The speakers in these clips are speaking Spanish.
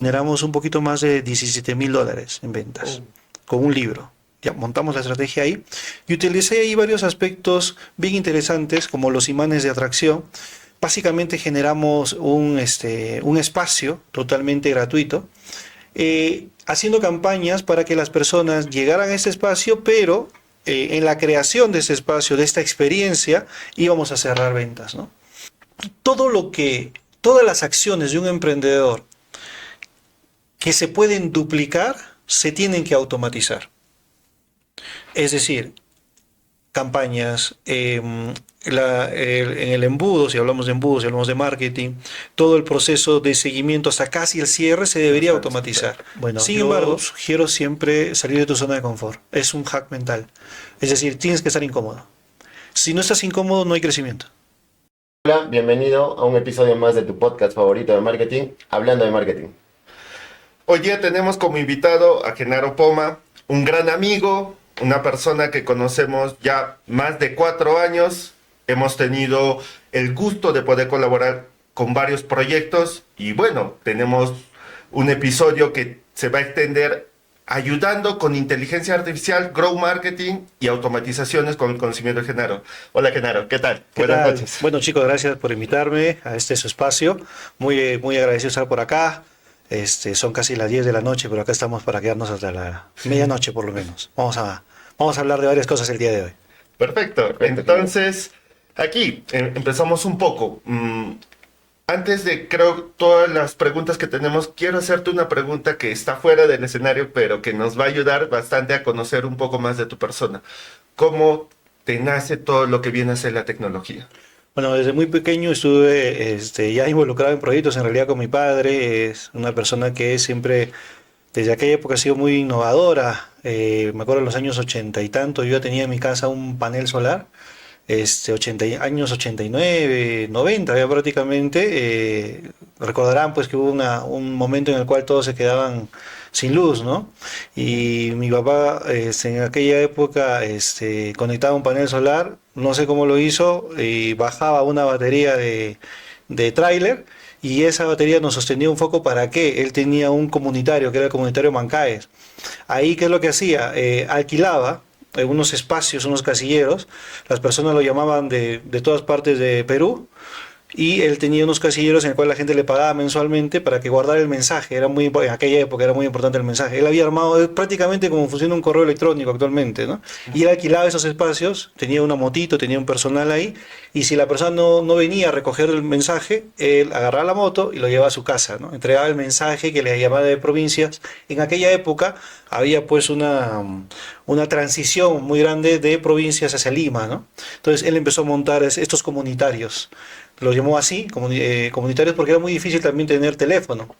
generamos un poquito más de $17,000 en ventas con un libro. Ya montamos la estrategia ahí y utilicé ahí varios aspectos bien interesantes como los imanes de atracción. Básicamente generamos un espacio totalmente gratuito, haciendo campañas para que las personas llegaran a ese espacio, pero en la creación de ese espacio, de esta experiencia, íbamos a cerrar ventas, ¿no? Todas las acciones de un emprendedor que se pueden duplicar, se tienen que automatizar. Es decir, campañas, en el embudo, si hablamos de embudo, si hablamos de marketing, todo el proceso de seguimiento hasta casi el cierre se debería Perfecto. automatizar. Bueno, sin embargo, Yo, sugiero siempre salir de tu zona de confort. Es un hack mental. Es decir, tienes que estar incómodo. Si no estás incómodo, no hay crecimiento. Hola, bienvenido a un episodio más de tu podcast favorito de marketing, Hablando de Marketing. hoy día tenemos como invitado a Genaro Poma, un gran amigo, una persona que conocemos ya más de 4 años. Hemos tenido el gusto de poder colaborar con varios proyectos y bueno, tenemos un episodio que se va a extender ayudando con inteligencia artificial, grow marketing y automatizaciones con el conocimiento de Genaro. Hola Genaro, ¿qué tal? ¿Qué Buenas tal? noches. Bueno, chicos, gracias por invitarme a su espacio. Muy agradecido de estar por acá. Son casi las 10 de la noche, pero acá estamos para quedarnos hasta la medianoche por lo menos. Vamos a hablar de varias cosas el día de hoy. Perfecto. Perfecto, Genaro. Entonces, aquí empezamos un poco. Antes de, creo, todas las preguntas que tenemos, quiero hacerte una pregunta que está fuera del escenario, pero que nos va a ayudar bastante a conocer un poco más de tu persona. ¿Cómo te nace todo lo que viene a ser la tecnología? Bueno, desde muy pequeño estuve ya involucrado en proyectos, en realidad con mi padre. Es una persona que siempre, desde aquella época, ha sido muy innovadora. Me acuerdo en los años 80 y tanto, yo ya tenía en mi casa un panel solar, años 89, 90 ya prácticamente. Recordarán pues que hubo un momento en el cual todos se quedaban sin luz, ¿no? Y mi papá en aquella época conectaba un panel solar, no sé cómo lo hizo, y bajaba una batería de tráiler y esa batería nos sostenía un foco. ¿Para qué? Él tenía un comunitario, que era el comunitario Mancaes. Ahí, ¿qué es lo que hacía? Alquilaba unos espacios, unos casilleros. Las personas lo llamaban de todas partes de Perú, y él tenía unos casilleros en el cual la gente le pagaba mensualmente para que guardara el mensaje. En aquella época era muy importante el mensaje. Él había armado prácticamente como funciona un correo electrónico actualmente, ¿no? Y él alquilaba esos espacios, tenía una motito, tenía un personal ahí, y si la persona no venía a recoger el mensaje, él agarraba la moto y lo llevaba a su casa, ¿no? Entregaba el mensaje que le llamaba de provincias. En aquella época había pues una transición muy grande de provincias hacia Lima, ¿no? Entonces él empezó a montar estos comunitarios. Lo llamó así, comunitarios, porque era muy difícil también tener teléfono.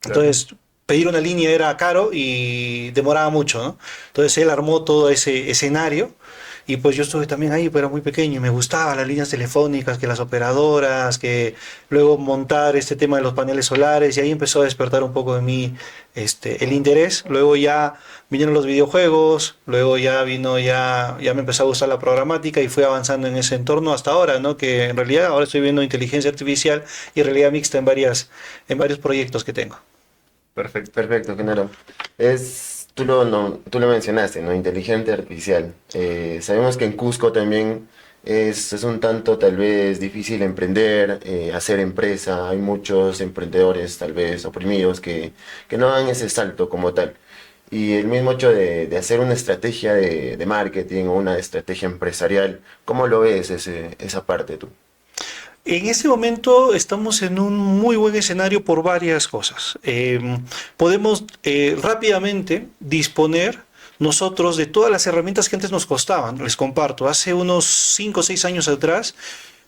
Claro. Entonces, pedir una línea era caro y demoraba mucho, ¿no? Entonces él armó todo ese escenario, y pues yo estuve también ahí, pero era muy pequeño y me gustaban las líneas telefónicas, que las operadoras, que luego montar este tema de los paneles solares, y ahí empezó a despertar un poco de mí el interés. Luego ya vinieron los videojuegos, luego ya me empezó a gustar la programática y fui avanzando en ese entorno hasta ahora, ¿no? Que en realidad ahora estoy viendo inteligencia artificial y realidad mixta en varios proyectos que tengo. Perfecto. Perfecto, Genaro. Tú lo, no, tú lo mencionaste, ¿no? Inteligencia artificial. Sabemos que en Cusco también es un tanto tal vez difícil emprender, hacer empresa. Hay muchos emprendedores tal vez oprimidos que no dan ese salto como tal. Y el mismo hecho de hacer una estrategia de marketing o una estrategia empresarial, ¿cómo lo ves esa parte tú? En este momento estamos en un muy buen escenario por varias cosas. Podemos rápidamente disponer nosotros de todas las herramientas que antes nos costaban. Les comparto, hace unos 5 o 6 años atrás,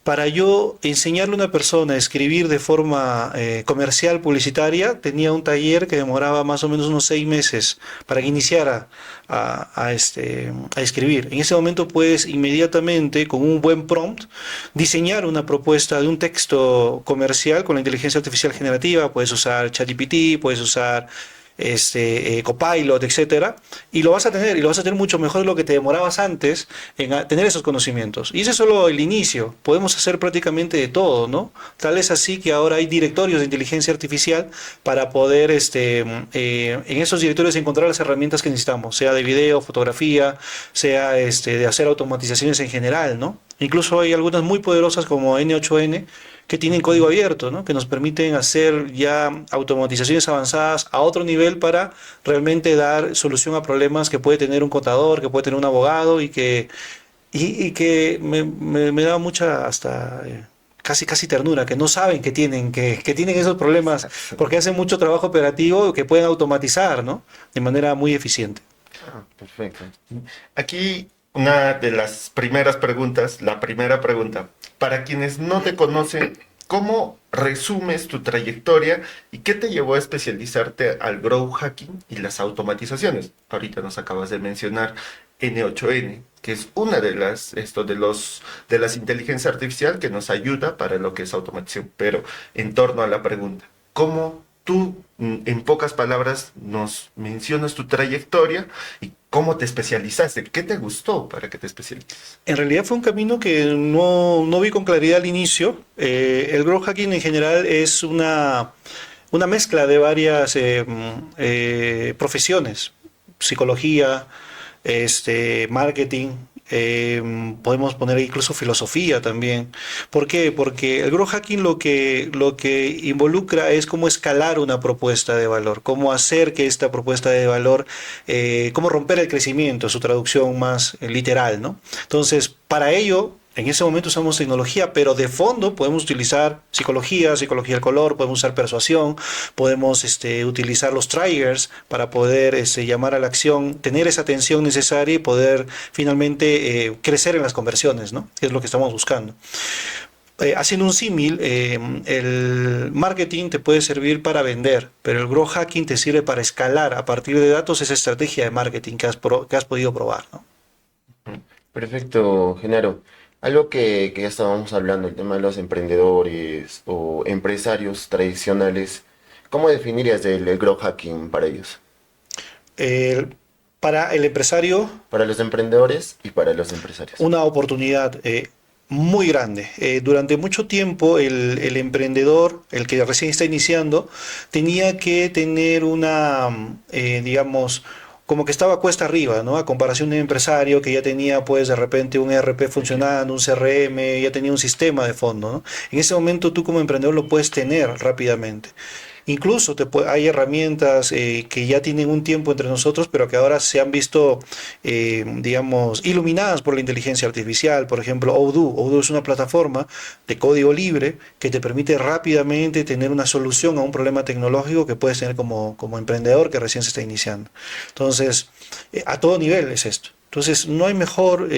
para yo enseñarle a una persona a escribir de forma comercial, publicitaria, tenía un taller que demoraba más o menos unos 6 meses para que iniciara a escribir. En ese momento puedes inmediatamente, con un buen prompt, diseñar una propuesta de un texto comercial con la inteligencia artificial generativa. Puedes usar ChatGPT, puedes usar Copilot, etcétera, y lo vas a tener, y lo vas a tener mucho mejor de lo que te demorabas antes en tener esos conocimientos. Y ese es solo el inicio. Podemos hacer prácticamente de todo, ¿no? Tal es así que ahora hay directorios de inteligencia artificial para poder en esos directorios encontrar las herramientas que necesitamos, sea de video, fotografía, sea de hacer automatizaciones en general, ¿no? Incluso hay algunas muy poderosas como N8N que tienen código abierto, ¿no? Que nos permiten hacer ya automatizaciones avanzadas a otro nivel para realmente dar solución a problemas que puede tener un contador, que puede tener un abogado y que me da mucha hasta casi ternura, que no saben que tienen esos problemas porque hacen mucho trabajo operativo que pueden automatizar, ¿no? De manera muy eficiente. Ah, perfecto. Aquí una de las primeras preguntas, la primera pregunta, para quienes no te conocen, ¿cómo resumes tu trayectoria y qué te llevó a especializarte al growth hacking y las automatizaciones? Ahorita nos acabas de mencionar N8N, que es una de de las inteligencias artificial que nos ayuda para lo que es automatización. Pero en torno a la pregunta, ¿cómo tú, en pocas palabras, nos mencionas tu trayectoria y cómo te especializaste? ¿Qué te gustó para que te especialices? En realidad fue un camino que no vi con claridad al inicio. El growth hacking en general es una mezcla de varias profesiones, psicología, marketing, podemos poner incluso filosofía también. ¿Por qué? Porque el growth hacking lo que involucra es cómo escalar una propuesta de valor, cómo hacer que esta propuesta de valor, cómo romper el crecimiento, su traducción más literal, ¿no? Entonces, para ello en ese momento usamos tecnología, pero de fondo podemos utilizar psicología del color, podemos usar persuasión, podemos utilizar los triggers para poder llamar a la acción, tener esa atención necesaria y poder finalmente crecer en las conversiones, ¿no? Que es lo que estamos buscando. Haciendo un símil, el marketing te puede servir para vender, pero el growth hacking te sirve para escalar a partir de datos esa estrategia de marketing que has podido probar, ¿no? Perfecto, Genaro. Algo que ya estábamos hablando, el tema de los emprendedores o empresarios tradicionales, ¿cómo definirías el growth hacking para ellos? El- para el empresario, Para los emprendedores y para los empresarios. una oportunidad muy grande. Durante mucho tiempo el emprendedor, el que recién está iniciando, tenía que tener digamos, como que estaba cuesta arriba, ¿no? A comparación de un empresario que ya tenía, pues, de repente un ERP funcionando, un CRM, ya tenía un sistema de fondo, ¿no? En ese momento tú como emprendedor lo puedes tener rápidamente. Incluso hay herramientas que ya tienen un tiempo entre nosotros, pero que ahora se han visto, digamos, iluminadas por la inteligencia artificial. Por ejemplo, Odoo. Odoo es una plataforma de código libre que te permite rápidamente tener una solución a un problema tecnológico que puedes tener como emprendedor que recién se está iniciando. Entonces, a todo nivel es esto. Entonces, no hay mejor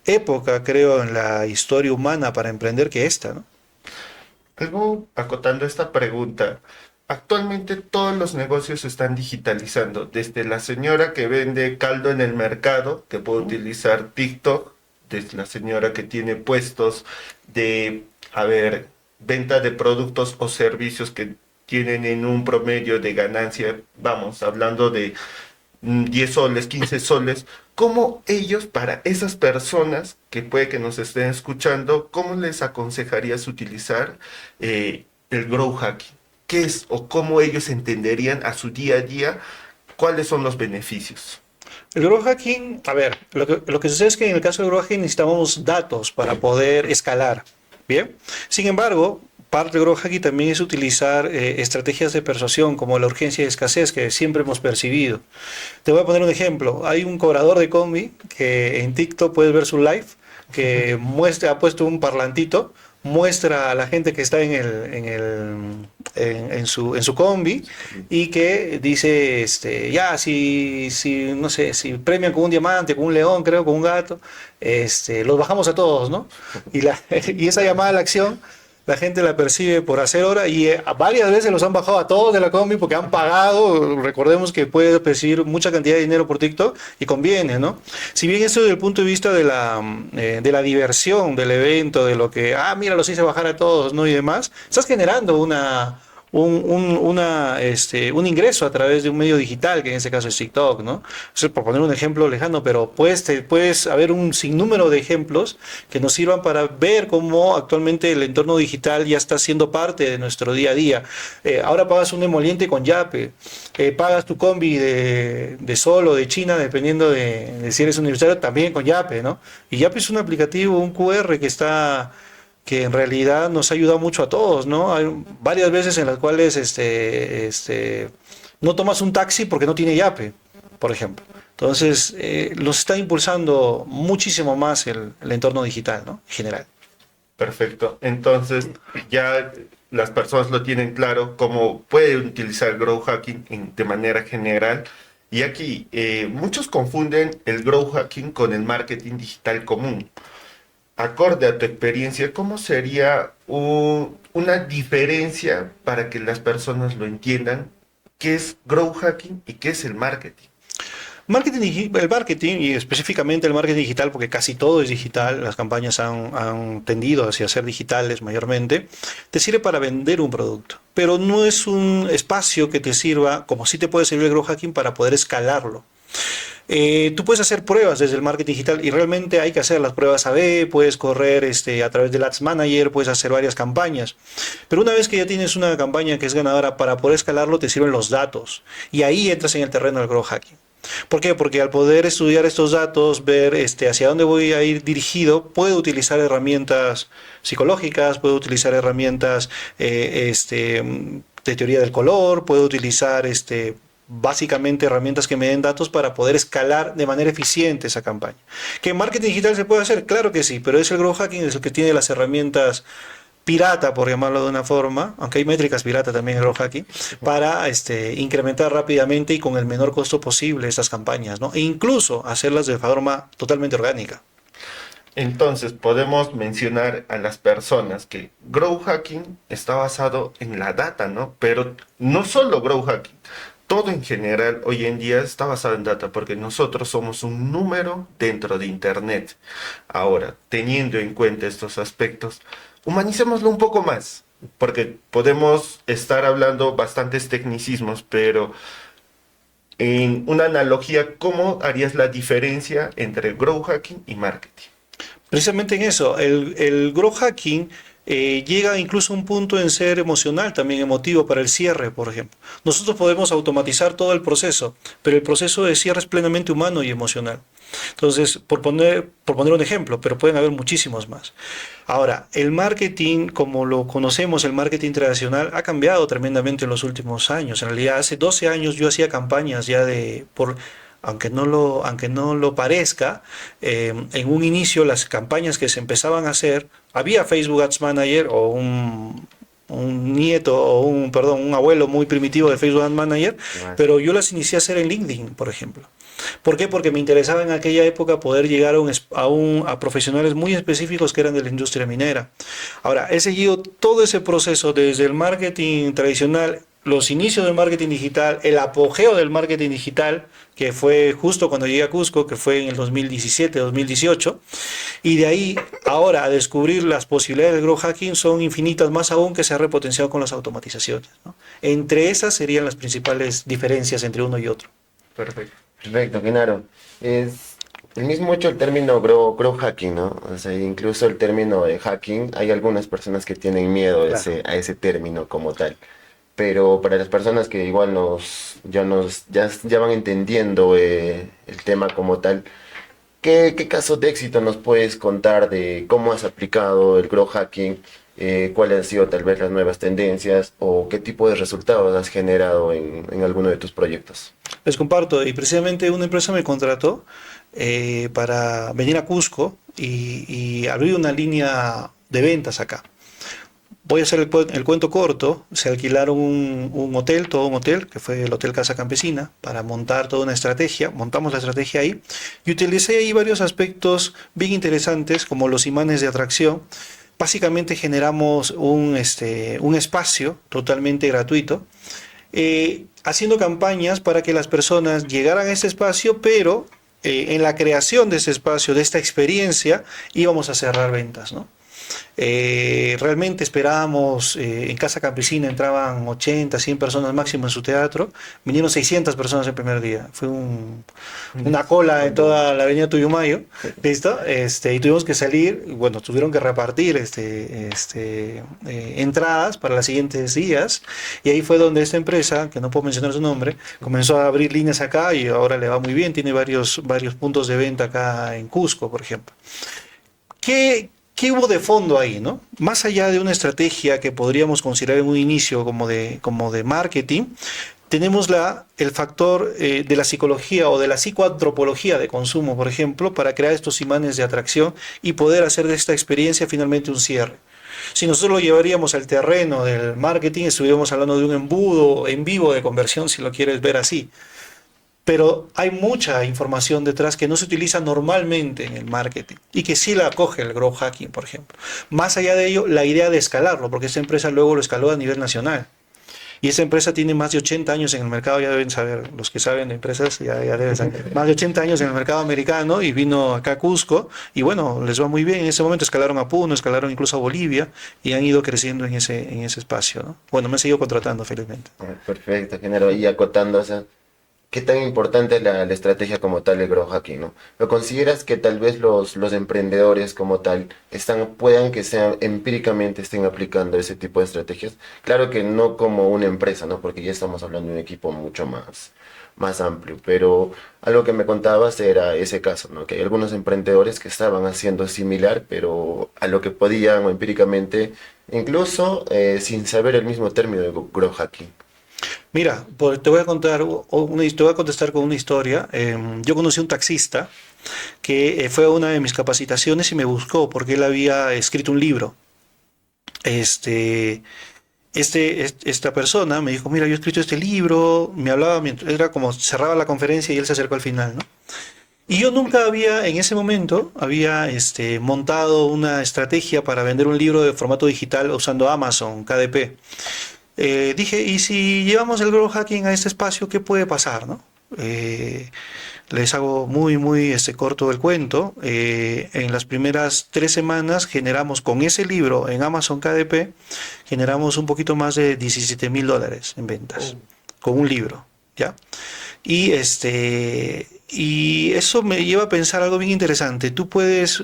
época, creo, en la historia humana para emprender que esta, ¿no? Algo acotando esta pregunta. Actualmente todos los negocios se están digitalizando, desde la señora que vende caldo en el mercado, que puede utilizar TikTok, desde la señora que tiene puestos de, venta de productos o servicios que tienen en un promedio de ganancia, vamos, hablando de 10 soles, 15 soles, ¿cómo ellos, para esas personas que puede que nos estén escuchando, cómo les aconsejarías utilizar el growth hacking? ¿Qué es o cómo ellos entenderían a su día a día cuáles son los beneficios? El growth hacking, a ver, lo que sucede es que en el caso del growth hacking necesitamos datos para poder escalar, ¿bien? Sin embargo, parte del growth hacking también es utilizar estrategias de persuasión como la urgencia y escasez que siempre hemos percibido. Te voy a poner un ejemplo. Hay un cobrador de combi que en TikTok puedes ver su live, que ha puesto un parlantito, muestra a la gente que está en su combi y que dice, ya, si, no sé, si premian con un diamante, con un león, creo, con un gato, los bajamos a todos, ¿no? Y esa llamada a la acción, la gente la percibe por hacer hora y varias veces los han bajado a todos de la combi porque han pagado. Recordemos que puede percibir mucha cantidad de dinero por TikTok y conviene, ¿no? Si bien esto desde el punto de vista de la diversión del evento, de lo que, mira, los hice bajar a todos, ¿no? Y demás, estás generando un ingreso a través de un medio digital, que en este caso es TikTok, ¿no? Eso es por poner un ejemplo lejano, pero puedes haber un sinnúmero de ejemplos que nos sirvan para ver cómo actualmente el entorno digital ya está siendo parte de nuestro día a día. Ahora pagas un emoliente con Yape, pagas tu combi de Sol o de China, dependiendo de si eres universitario, también con Yape, ¿no? Y Yape es un aplicativo, un QR que en realidad nos ha ayudado mucho a todos, ¿no? Hay varias veces en las cuales no tomas un taxi porque no tiene Yape, por ejemplo. Entonces, los está impulsando muchísimo más el entorno digital, ¿no? En general. Perfecto. Entonces, ya las personas lo tienen claro cómo pueden utilizar el growth hacking de manera general. Y aquí, muchos confunden el growth hacking con el marketing digital común. Acorde a tu experiencia, ¿cómo sería una diferencia para que las personas lo entiendan? ¿Qué es growth hacking y qué es el marketing? El marketing, y específicamente el marketing digital, porque casi todo es digital, las campañas han tendido hacia ser digitales mayormente, te sirve para vender un producto, pero no es un espacio que te sirva, como sí te puede servir el growth hacking, para poder escalarlo. Tú puedes hacer pruebas desde el marketing digital y realmente hay que hacer las pruebas A/B, puedes correr a través del Ads Manager, puedes hacer varias campañas. Pero una vez que ya tienes una campaña que es ganadora, para poder escalarlo te sirven los datos y ahí entras en el terreno del growth hacking. ¿Por qué? Porque al poder estudiar estos datos, ver hacia dónde voy a ir dirigido, puedo utilizar herramientas psicológicas, puedo utilizar herramientas de teoría del color, puedo utilizar básicamente herramientas que me den datos para poder escalar de manera eficiente esa campaña. ¿Que en marketing digital se puede hacer? Claro que sí, pero es el growth hacking es el que tiene las herramientas pirata, por llamarlo de una forma, aunque hay métricas pirata también en growth hacking, para incrementar rápidamente y con el menor costo posible estas campañas, ¿no? E incluso hacerlas de forma totalmente orgánica. Entonces, podemos mencionar a las personas que growth hacking está basado en la data, ¿no? Pero no solo growth hacking, todo en general hoy en día está basado en data, porque nosotros somos un número dentro de Internet. Ahora, teniendo en cuenta estos aspectos, humanicémoslo un poco más, porque podemos estar hablando bastantes tecnicismos, pero en una analogía, ¿cómo harías la diferencia entre growth hacking y marketing? Precisamente en eso, el growth hacking llega incluso a un punto en ser emocional, también emotivo para el cierre, por ejemplo. Nosotros podemos automatizar todo el proceso, pero el proceso de cierre es plenamente humano y emocional. Entonces, por poner un ejemplo, pero pueden haber muchísimos más. Ahora, el marketing, como lo conocemos, el marketing tradicional, ha cambiado tremendamente en los últimos años. En realidad, hace 12 años yo hacía campañas ya aunque no lo parezca, en un inicio las campañas que se empezaban a hacer, había Facebook Ads Manager o un nieto o un abuelo muy primitivo de Facebook Ads Manager, pero yo las inicié a hacer en LinkedIn, por ejemplo. ¿Por qué? Porque me interesaba en aquella época poder llegar a profesionales muy específicos que eran de la industria minera. Ahora, he seguido todo ese proceso desde el marketing tradicional, los inicios del marketing digital, el apogeo del marketing digital, que fue justo cuando llegué a Cusco, que fue en el 2017, 2018, y de ahí ahora a descubrir las posibilidades del growth hacking son infinitas, más aún que se ha repotenciado con las automatizaciones, ¿no? Entre esas serían las principales diferencias entre uno y otro. Perfecto. Perfecto, Genaro. Es el mismo hecho el término growth hacking, ¿no? O sea, incluso el término de hacking, hay algunas personas que tienen miedo Claro. a ese término como tal. Pero para las personas que igual ya van entendiendo el tema como tal, ¿qué casos de éxito nos puedes contar de cómo has aplicado el growth hacking? ¿Cuáles han sido tal vez las nuevas tendencias o qué tipo de resultados has generado en alguno de tus proyectos? Les comparto, y precisamente una empresa me contrató para venir a Cusco y abrir una línea de ventas acá. Voy a hacer el cuento corto. Se alquilaron un hotel, todo un hotel, que fue el Hotel Casa Campesina, para montar toda una estrategia. Montamos la estrategia ahí y utilicé ahí varios aspectos bien interesantes, como los imanes de atracción. Básicamente generamos un espacio totalmente gratuito, haciendo campañas para que las personas llegaran a ese espacio, pero en la creación de ese espacio, de esta experiencia, íbamos a cerrar ventas, ¿no? Realmente esperábamos, en Casa Campesina entraban 80, 100 personas máximo en su teatro, vinieron 600 personas el primer día. Fue una cola en toda la avenida Tuyumayo, ¿listo? Y tuvimos que salir, bueno, tuvieron que repartir entradas para los siguientes días, y ahí fue donde esta empresa, que no puedo mencionar su nombre, comenzó a abrir líneas acá y ahora le va muy bien, tiene varios puntos de venta acá en Cusco, por ejemplo. ¿Qué hubo de fondo ahí, no? Más allá de una estrategia que podríamos considerar en un inicio como de marketing, tenemos el factor de la psicología o de la psicoantropología de consumo, por ejemplo, para crear estos imanes de atracción y poder hacer de esta experiencia finalmente un cierre. Si nosotros lo llevaríamos al terreno del marketing, estuviéramos hablando de un embudo en vivo de conversión, si lo quieres ver así. Pero hay mucha información detrás que no se utiliza normalmente en el marketing y que sí la coge el growth hacking, por ejemplo. Más allá de ello, la idea de escalarlo, porque esta empresa luego lo escaló a nivel nacional. Y esa empresa tiene más de 80 años en el mercado, ya deben saber, los que saben de empresas ya deben saber, más de 80 años en el mercado americano y vino acá a Cusco y bueno, les va muy bien. En ese momento escalaron a Puno, escalaron incluso a Bolivia y han ido creciendo en ese espacio, ¿no? Bueno, me han seguido contratando, felizmente. Perfecto, Genaro. Y acotando, o sea, ¿qué tan importante es la estrategia como tal de growth hacking, no? ¿Lo consideras que tal vez los emprendedores como tal puedan que sean empíricamente estén aplicando ese tipo de estrategias? Claro que no como una empresa, ¿no? Porque ya estamos hablando de un equipo mucho más amplio, pero algo que me contabas era ese caso, ¿no? Que hay algunos emprendedores que estaban haciendo similar, pero a lo que podían o empíricamente, incluso sin saber el mismo término de growth hacking. Mira, te voy a contar, te voy a contestar con una historia. Yo conocí a un taxista que fue a una de mis capacitaciones y me buscó porque él había escrito un libro. Esta persona me dijo, mira, yo he escrito este libro, me hablaba, era como cerraba la conferencia y él se acercó al final, ¿no? Y yo nunca había, en ese momento, había montado una estrategia para vender un libro de formato digital usando Amazon, KDP. Dije, ¿y si llevamos el growth hacking a este espacio, qué puede pasar, no? Les hago muy corto el cuento. En las primeras 3 semanas generamos con ese libro en Amazon KDP, generamos un poquito más de $17,000 en ventas, con un libro, ¿ya? Y, y eso me lleva a pensar algo bien interesante. Tú puedes,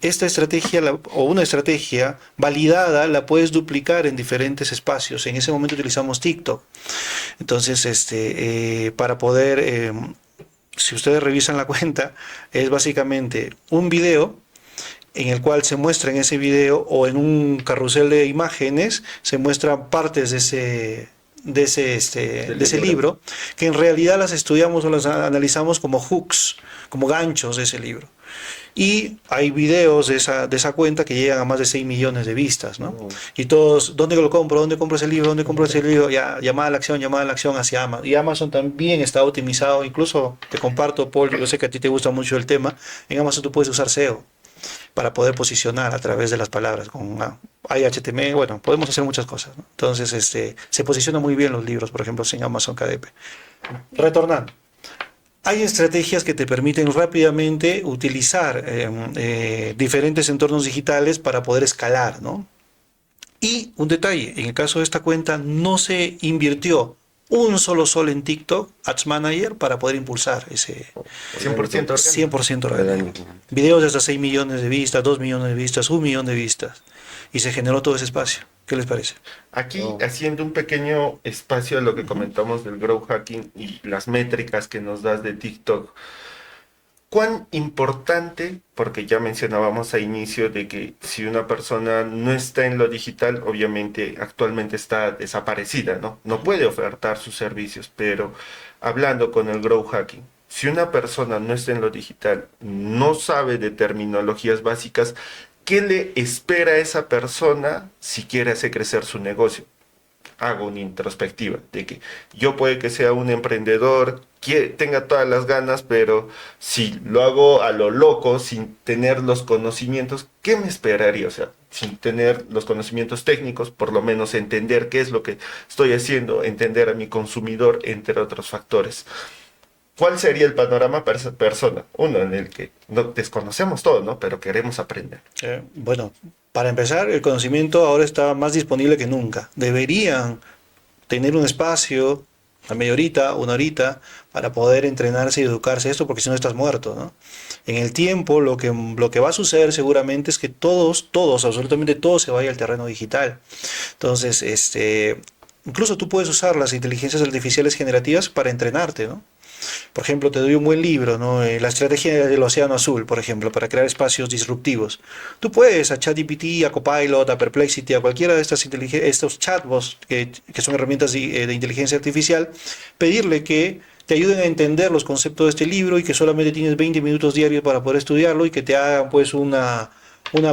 esta estrategia o una estrategia validada la puedes duplicar en diferentes espacios. En ese momento utilizamos TikTok. Entonces, para poder, si ustedes revisan la cuenta, es básicamente un video en el cual se muestra en ese video o en un carrusel de imágenes, se muestran partes de ese libro, que en realidad las estudiamos o las analizamos como hooks, como ganchos de ese libro. Y hay videos de esa cuenta que llegan a más de 6 millones de vistas, ¿no? Y todos, ¿dónde lo compro? ¿Dónde compro ese libro? ¿Dónde compro ese libro? Ya, llamada a la acción hacia Amazon. Y Amazon también está optimizado, incluso te comparto, Paul, yo sé que a ti te gusta mucho el tema, en Amazon tú puedes usar SEO para poder posicionar a través de las palabras con hay HTML, bueno, podemos hacer muchas cosas, ¿no? Entonces, se posicionan muy bien los libros, por ejemplo, en Amazon KDP. Retornando. Hay estrategias que te permiten rápidamente utilizar diferentes entornos digitales para poder escalar, ¿no? Y un detalle, en el caso de esta cuenta no se invirtió un solo sol en TikTok, Ads Manager, para poder impulsar ese 100% 100% orgánico. Videos de hasta 6 millones de vistas, 2 millones de vistas, 1 millón de vistas. Y se generó todo ese espacio. ¿Qué les parece? Aquí, haciendo un pequeño espacio a lo que comentamos del growth hacking y las métricas que nos das de TikTok, ¿cuán importante, porque ya mencionábamos a inicio de que si una persona no está en lo digital, obviamente actualmente está desaparecida, ¿no? No puede ofertar sus servicios, pero hablando con el growth hacking, si una persona no está en lo digital, no sabe de terminologías básicas, ¿qué le espera a esa persona si quiere hacer crecer su negocio? Hago una introspectiva de que yo puede que sea un emprendedor, que tenga todas las ganas, pero si lo hago a lo loco, sin tener los conocimientos, ¿qué me esperaría? O sea, sin tener los conocimientos técnicos, por lo menos entender qué es lo que estoy haciendo, entender a mi consumidor, entre otros factores. ¿Cuál sería el panorama persona? Uno en el que no desconocemos todo, ¿no? Pero queremos aprender. Bueno, Para empezar, el conocimiento ahora está más disponible que nunca. Deberían tener un espacio, a media horita, una horita, para poder entrenarse y educarse esto, porque si no estás muerto, ¿no? En el tiempo, lo que va a suceder seguramente es que todos, absolutamente todos se vaya al terreno digital. Entonces, incluso tú puedes usar las inteligencias artificiales generativas para entrenarte, ¿no? Por ejemplo, te doy un buen libro, ¿no? La estrategia del océano azul, por ejemplo, para crear espacios disruptivos. Tú puedes a ChatGPT, a Copilot, a Perplexity, a cualquiera de estos chatbots que son herramientas de inteligencia artificial, pedirle que te ayuden a entender los conceptos de este libro y que solamente tienes 20 minutos diarios para poder estudiarlo y que te hagan pues una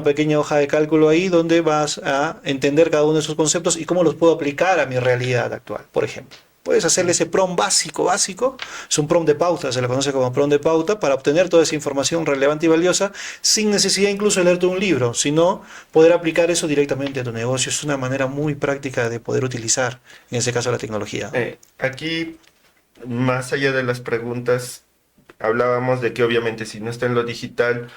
pequeña hoja de cálculo ahí donde vas a entender cada uno de esos conceptos y cómo los puedo aplicar a mi realidad actual, por ejemplo. Puedes hacerle ese prompt básico, es un prompt de pauta, se le conoce como prompt de pauta, para obtener toda esa información relevante y valiosa sin necesidad incluso de leerte un libro, sino poder aplicar eso directamente a tu negocio. Es una manera muy práctica de poder utilizar, en este caso, la tecnología. Aquí, más allá de las preguntas, hablábamos de que obviamente si no está en lo digital,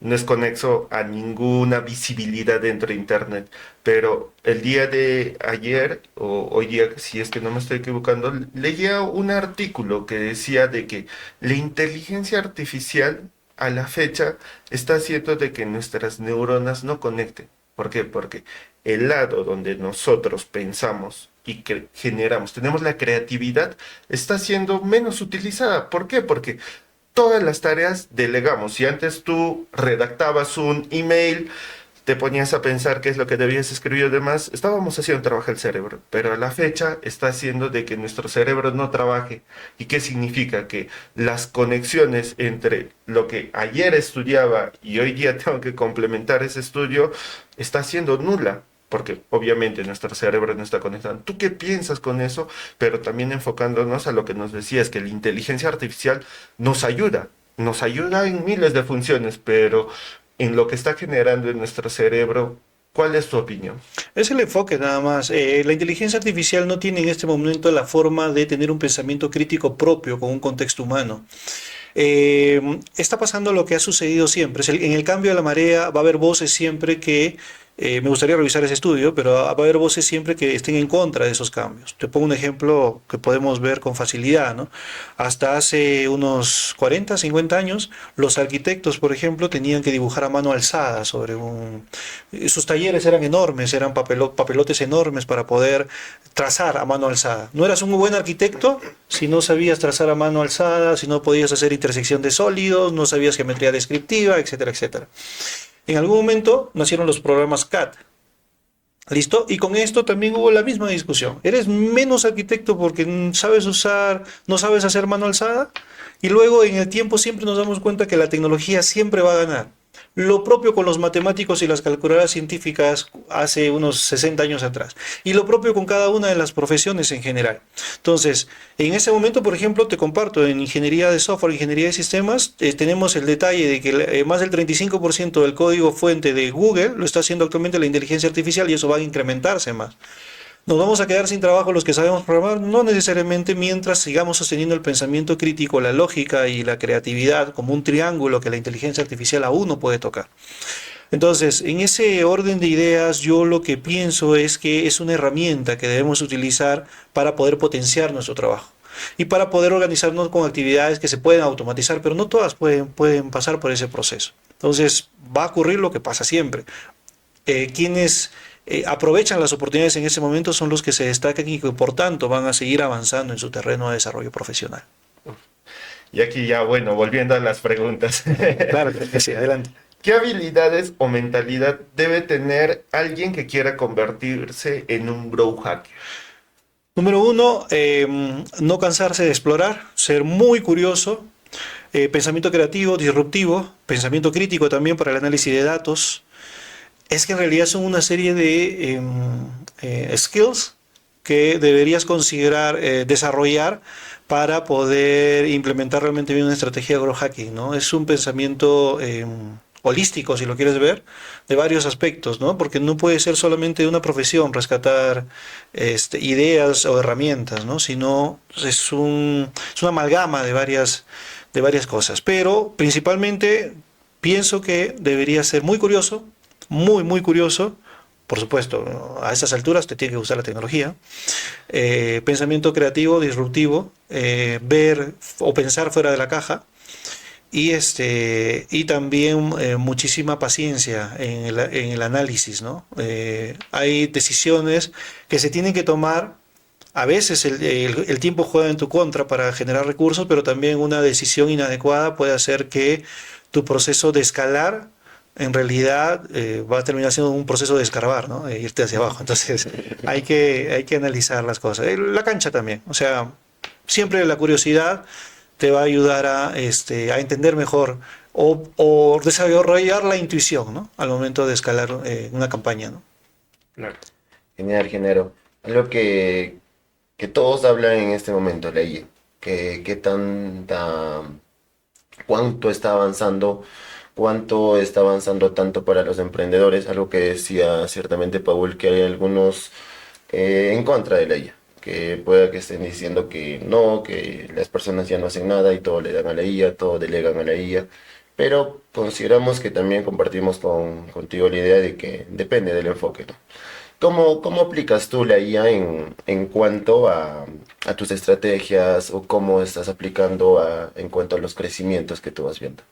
no es conexo a ninguna visibilidad dentro de Internet. Pero el día de ayer, o hoy día, si es que no me estoy equivocando, leía un artículo que decía de que la inteligencia artificial a la fecha está haciendo de que nuestras neuronas no conecten. ¿Por qué? Porque el lado donde nosotros pensamos y que generamos, tenemos la creatividad, está siendo menos utilizada. ¿Por qué? Porque todas las tareas delegamos. Si antes tú redactabas un email, te ponías a pensar qué es lo que debías escribir y demás, estábamos haciendo trabajar el cerebro, pero a la fecha está haciendo de que nuestro cerebro no trabaje. ¿Y qué significa? Que las conexiones entre lo que ayer estudiaba y hoy día tengo que complementar ese estudio está siendo nula. Porque obviamente nuestro cerebro no está conectado. ¿Tú qué piensas con eso? Pero también enfocándonos a lo que nos decías, que la inteligencia artificial nos ayuda en miles de funciones, pero en lo que está generando en nuestro cerebro, ¿cuál es tu opinión? Es el enfoque nada más. La inteligencia artificial no tiene en este momento la forma de tener un pensamiento crítico propio con un contexto humano. Está pasando lo que ha sucedido siempre. En el cambio de la marea va a haber voces siempre que, me gustaría revisar ese estudio, pero va a haber voces siempre que estén en contra de esos cambios. Te pongo un ejemplo que podemos ver con facilidad, ¿no? Hasta hace unos 40, 50 años, los arquitectos, por ejemplo, tenían que dibujar a mano alzada sobre un... Sus talleres eran enormes, eran papelotes enormes para poder trazar a mano alzada. No eras un buen arquitecto si no sabías trazar a mano alzada, si no podías hacer intersección de sólidos, no sabías geometría descriptiva, etcétera, etcétera. En algún momento nacieron los programas CAD. ¿Listo? Y con esto también hubo la misma discusión. ¿Eres menos arquitecto porque sabes usar, no sabes hacer mano alzada? Y luego en el tiempo siempre nos damos cuenta que la tecnología siempre va a ganar. Lo propio con los matemáticos y las calculadoras científicas hace unos 60 años atrás. Y lo propio con cada una de las profesiones en general. Entonces, en ese momento, por ejemplo, te comparto, en ingeniería de software, ingeniería de sistemas, tenemos el detalle de que más del 35% del código fuente de Google lo está haciendo actualmente la inteligencia artificial y eso va a incrementarse más. ¿Nos vamos a quedar sin trabajo los que sabemos programar? No necesariamente, mientras sigamos sosteniendo el pensamiento crítico, la lógica y la creatividad como un triángulo que la inteligencia artificial aún no puede tocar. Entonces, en ese orden de ideas, yo lo que pienso es que es una herramienta que debemos utilizar para poder potenciar nuestro trabajo y para poder organizarnos con actividades que se pueden automatizar, pero no todas pueden pasar por ese proceso. Entonces, va a ocurrir lo que pasa siempre. Quienes aprovechan las oportunidades en ese momento son los que se destacan y que por tanto van a seguir avanzando en su terreno de desarrollo profesional. Y aquí ya, bueno, volviendo a las preguntas. Claro que sí, adelante. ¿Qué habilidades o mentalidad debe tener alguien que quiera convertirse en un growth hacker? Número uno, no cansarse de explorar, ser muy curioso, pensamiento creativo, disruptivo, pensamiento crítico también para el análisis de datos. Es que en realidad son una serie de skills que deberías considerar desarrollar para poder implementar realmente bien una estrategia de growth hacking, ¿no? Es un pensamiento holístico, si lo quieres ver, de varios aspectos, ¿no? Porque no puede ser solamente una profesión rescatar ideas o herramientas, ¿no? Sino es una amalgama de varias cosas. Pero principalmente pienso que debería ser muy curioso, muy, muy curioso. Por supuesto, a esas alturas te tiene que gustar la tecnología. Pensamiento creativo, disruptivo, ver o pensar fuera de la caja y también muchísima paciencia en el análisis, ¿no? Hay decisiones que se tienen que tomar. A veces el tiempo juega en tu contra para generar recursos, pero también una decisión inadecuada puede hacer que tu proceso de escalar en realidad va a terminar siendo un proceso de escarbar, ¿no? De irte hacia abajo. Entonces hay que analizar las cosas. La cancha también, o sea, siempre la curiosidad te va a ayudar a entender mejor o desarrollar la intuición, ¿no? Al momento de escalar una campaña, ¿no? Claro. Genial, Genaro. Algo que todos hablan en este momento, la IA. Que tanta, cuánto está avanzando tanto para los emprendedores, algo que decía ciertamente Paul, que hay algunos en contra de la IA, que pueda que estén diciendo que no, que las personas ya no hacen nada y todo le dan a la IA, todo delegan a la IA, pero consideramos que también compartimos contigo la idea de que depende del enfoque, ¿no? ¿Cómo aplicas tú la IA en cuanto a tus estrategias o cómo estás aplicando en cuanto a los crecimientos que tú vas viendo?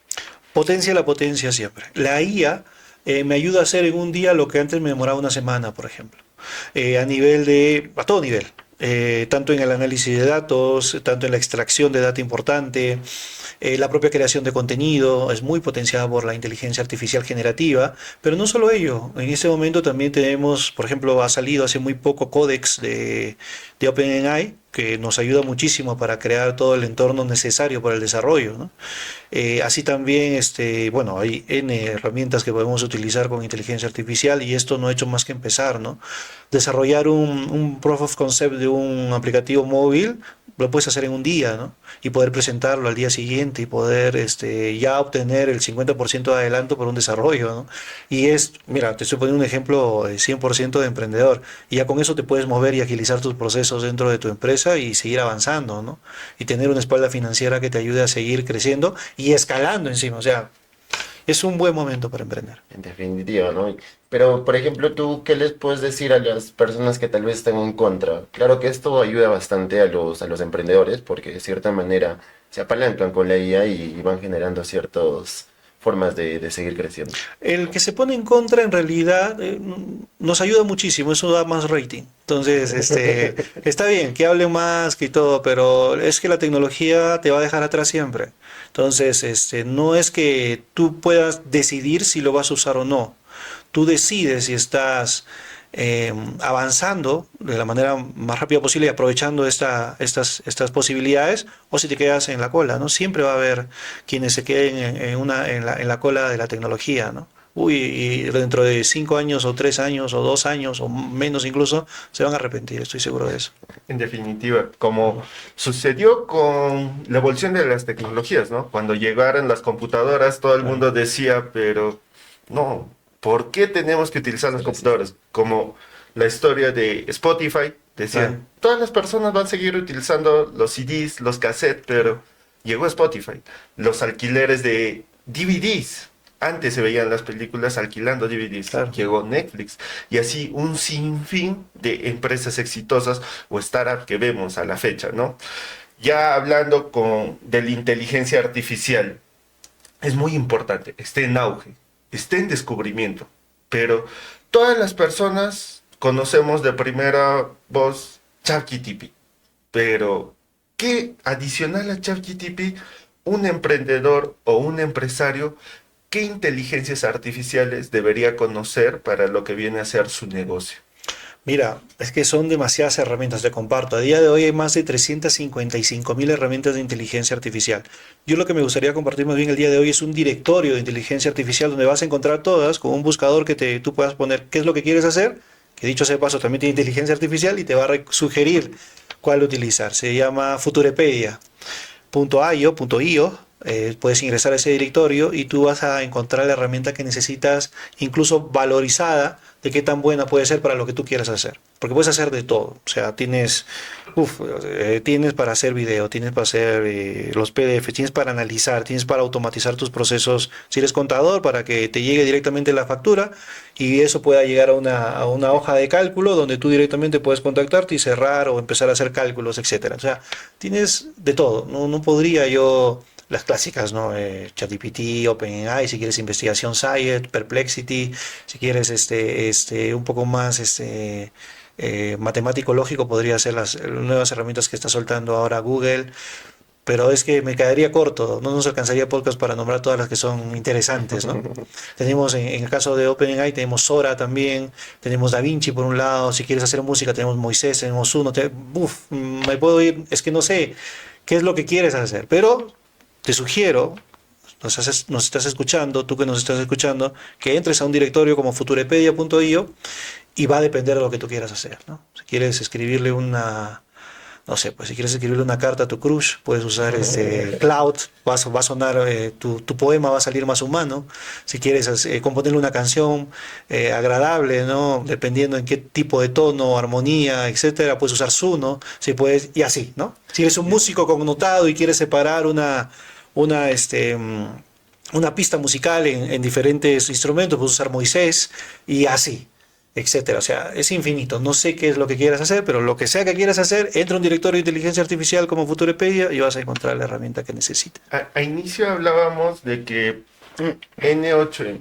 Potencia la potencia siempre. La IA me ayuda a hacer en un día lo que antes me demoraba una semana, por ejemplo. A todo nivel. Tanto en el análisis de datos, tanto en la extracción de data importante, la propia creación de contenido es muy potenciada por la inteligencia artificial generativa, pero no solo ello, en este momento también tenemos, por ejemplo, ha salido hace muy poco Codex de OpenAI, que nos ayuda muchísimo para crear todo el entorno necesario para el desarrollo, ¿no? Así también, bueno, hay N herramientas que podemos utilizar con inteligencia artificial y esto no ha hecho más que empezar, ¿no? Desarrollar un proof of concept de un aplicativo móvil lo puedes hacer en un día, ¿no? Y poder presentarlo al día siguiente y poder ya obtener el 50% de adelanto por un desarrollo, ¿no? Mira, te estoy poniendo un ejemplo 100% de emprendedor, y ya con eso te puedes mover y agilizar tus procesos dentro de tu empresa y seguir avanzando, ¿no? Y tener una espalda financiera que te ayude a seguir creciendo y escalando encima, o sea, es un buen momento para emprender. En definitiva, ¿no? Pero, por ejemplo, ¿tú qué les puedes decir a las personas que tal vez estén en contra? Claro que esto ayuda bastante a los emprendedores porque de cierta manera se apalancan con la IA y van generando ciertas formas de seguir creciendo. El que se pone en contra en realidad nos ayuda muchísimo, eso da más rating. Entonces, está bien que hable más que todo, pero es que la tecnología te va a dejar atrás siempre. Entonces, no es que tú puedas decidir si lo vas a usar o no. Tú decides si estás avanzando de la manera más rápida posible y aprovechando estas posibilidades, o si te quedas en la cola, ¿no? Siempre va a haber quienes se queden en la cola de la tecnología, ¿no? Uy, y dentro de 5 años o 3 años o 2 años o menos incluso, se van a arrepentir, estoy seguro de eso. En definitiva, como sucedió con la evolución de las tecnologías, ¿no? Cuando llegaron las computadoras, todo el mundo decía, pero no, ¿por qué tenemos que utilizar las computadoras? Como la historia de Spotify, decían, todas las personas van a seguir utilizando los CDs, los cassettes, pero llegó Spotify, los alquileres de DVDs. Antes se veían las películas alquilando DVDs. Claro. Llegó Netflix. Y así un sinfín de empresas exitosas o startups que vemos a la fecha, ¿no? Ya hablando de la inteligencia artificial, es muy importante, está en auge, está en descubrimiento. Pero todas las personas conocemos de primera voz ChatGPT. Pero, ¿qué adicional a ChatGPT un emprendedor o un empresario, qué inteligencias artificiales debería conocer para lo que viene a ser su negocio? Mira, es que son demasiadas herramientas, te comparto. A día de hoy hay más de 355.000 herramientas de inteligencia artificial. Yo lo que me gustaría compartir más bien el día de hoy es un directorio de inteligencia artificial donde vas a encontrar todas con un buscador que tú puedas poner qué es lo que quieres hacer, que dicho sea de paso también tiene inteligencia artificial y te va a sugerir cuál utilizar. Se llama futurepedia.io. Puedes ingresar a ese directorio y tú vas a encontrar la herramienta que necesitas, incluso valorizada, de qué tan buena puede ser para lo que tú quieras hacer. porque puedes hacer de todo. O sea, tienes para hacer video, tienes para hacer los PDF, tienes para analizar, tienes para automatizar tus procesos. Si eres contador, para que te llegue directamente la factura y eso pueda llegar a una hoja de cálculo donde tú directamente puedes contactarte y cerrar o empezar a hacer cálculos, etcétera. O sea, tienes de todo. No podría yo las clásicas, ¿no? ChatGPT, OpenAI, si quieres investigación Science, Perplexity, si quieres un poco más matemático lógico, podría ser las nuevas herramientas que está soltando ahora Google, pero es que me quedaría corto, no nos alcanzaría podcast para nombrar todas las que son interesantes, ¿no? Tenemos en el caso de OpenAI, tenemos Sora también, tenemos DaVinci por un lado, si quieres hacer música tenemos Moisés, tenemos uno, me puedo ir, es que no sé qué es lo que quieres hacer, pero te sugiero, nos estás escuchando, tú que nos estás escuchando, que entres a un directorio como futurepedia.io y va a depender de lo que tú quieras hacer, ¿no? Si quieres escribirle no sé, pues si quieres escribirle una carta a tu crush, puedes usar Cloud, va a sonar, tu poema va a salir más humano. Si quieres componerle una canción agradable, ¿no? Dependiendo en qué tipo de tono, armonía, etcétera, puedes usar Suno, si puedes, y así, ¿no? Si eres un músico connotado y quieres separar una, este, una pista musical en diferentes instrumentos, puedes usar Moisés y así, etcétera. O sea, es infinito. No sé qué es lo que quieras hacer, pero lo que sea que quieras hacer, entra a un directorio de inteligencia artificial como Futurepedia y vas a encontrar la herramienta que necesites. A inicio hablábamos de que N8N,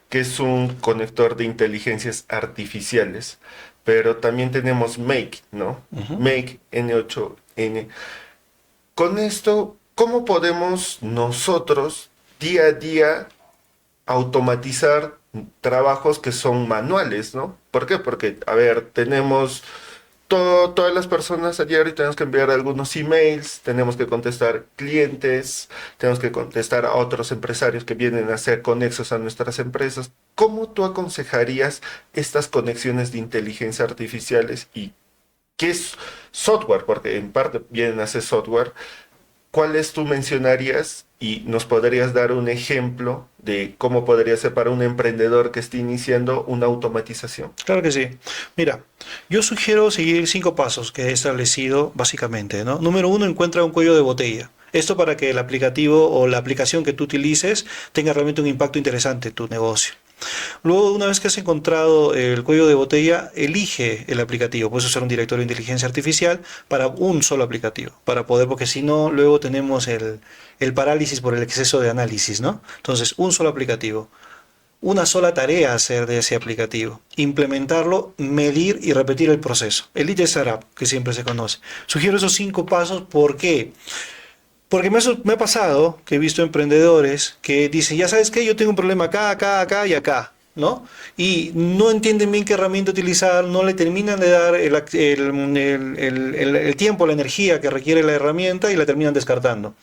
que es un conector de inteligencias artificiales, pero también tenemos Make, ¿no? Make N8N. Con esto, ¿cómo podemos nosotros día a día automatizar trabajos que son manuales, ¿no? ¿Por qué? Porque, a ver, tenemos todas las personas a diario, tenemos que enviar algunos emails, tenemos que contestar clientes, tenemos que contestar a otros empresarios que vienen a ser conexos a nuestras empresas. ¿Cómo tú aconsejarías estas conexiones de inteligencia artificiales y qué es software? Porque en parte vienen a ser software. ¿Cuáles tú mencionarías y nos podrías dar un ejemplo de cómo podría ser para un emprendedor que esté iniciando una automatización? Claro que sí. Mira, yo sugiero seguir 5 pasos que he establecido básicamente, ¿no? Número 1, encuentra un cuello de botella. Esto para que el aplicativo o la aplicación que tú utilices tenga realmente un impacto interesante en tu negocio. Luego, una vez que has encontrado el cuello de botella, elige el aplicativo. Puedes usar un directorio de inteligencia artificial para un solo aplicativo, para poder, porque si no, luego tenemos el parálisis por el exceso de análisis, ¿no? Entonces, un solo aplicativo, una sola tarea hacer de ese aplicativo, implementarlo, medir y repetir el proceso. El Lead Startup, que siempre se conoce. Sugiero esos 5 pasos. ¿Por qué? Porque me ha pasado que he visto emprendedores que dicen, ya sabes qué, yo tengo un problema acá, acá, acá y acá, ¿no? Y no entienden bien qué herramienta utilizar, no le terminan de dar el tiempo, la energía que requiere la herramienta y la terminan descartando.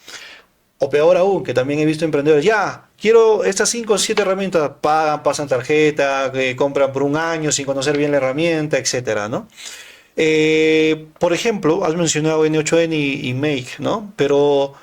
O peor aún, que también he visto emprendedores, ya, quiero estas 5 o 7 herramientas, pagan, pasan tarjeta, compran por un año sin conocer bien la herramienta, etcétera, ¿no? Por ejemplo, has mencionado N8N y Make, ¿no? Pero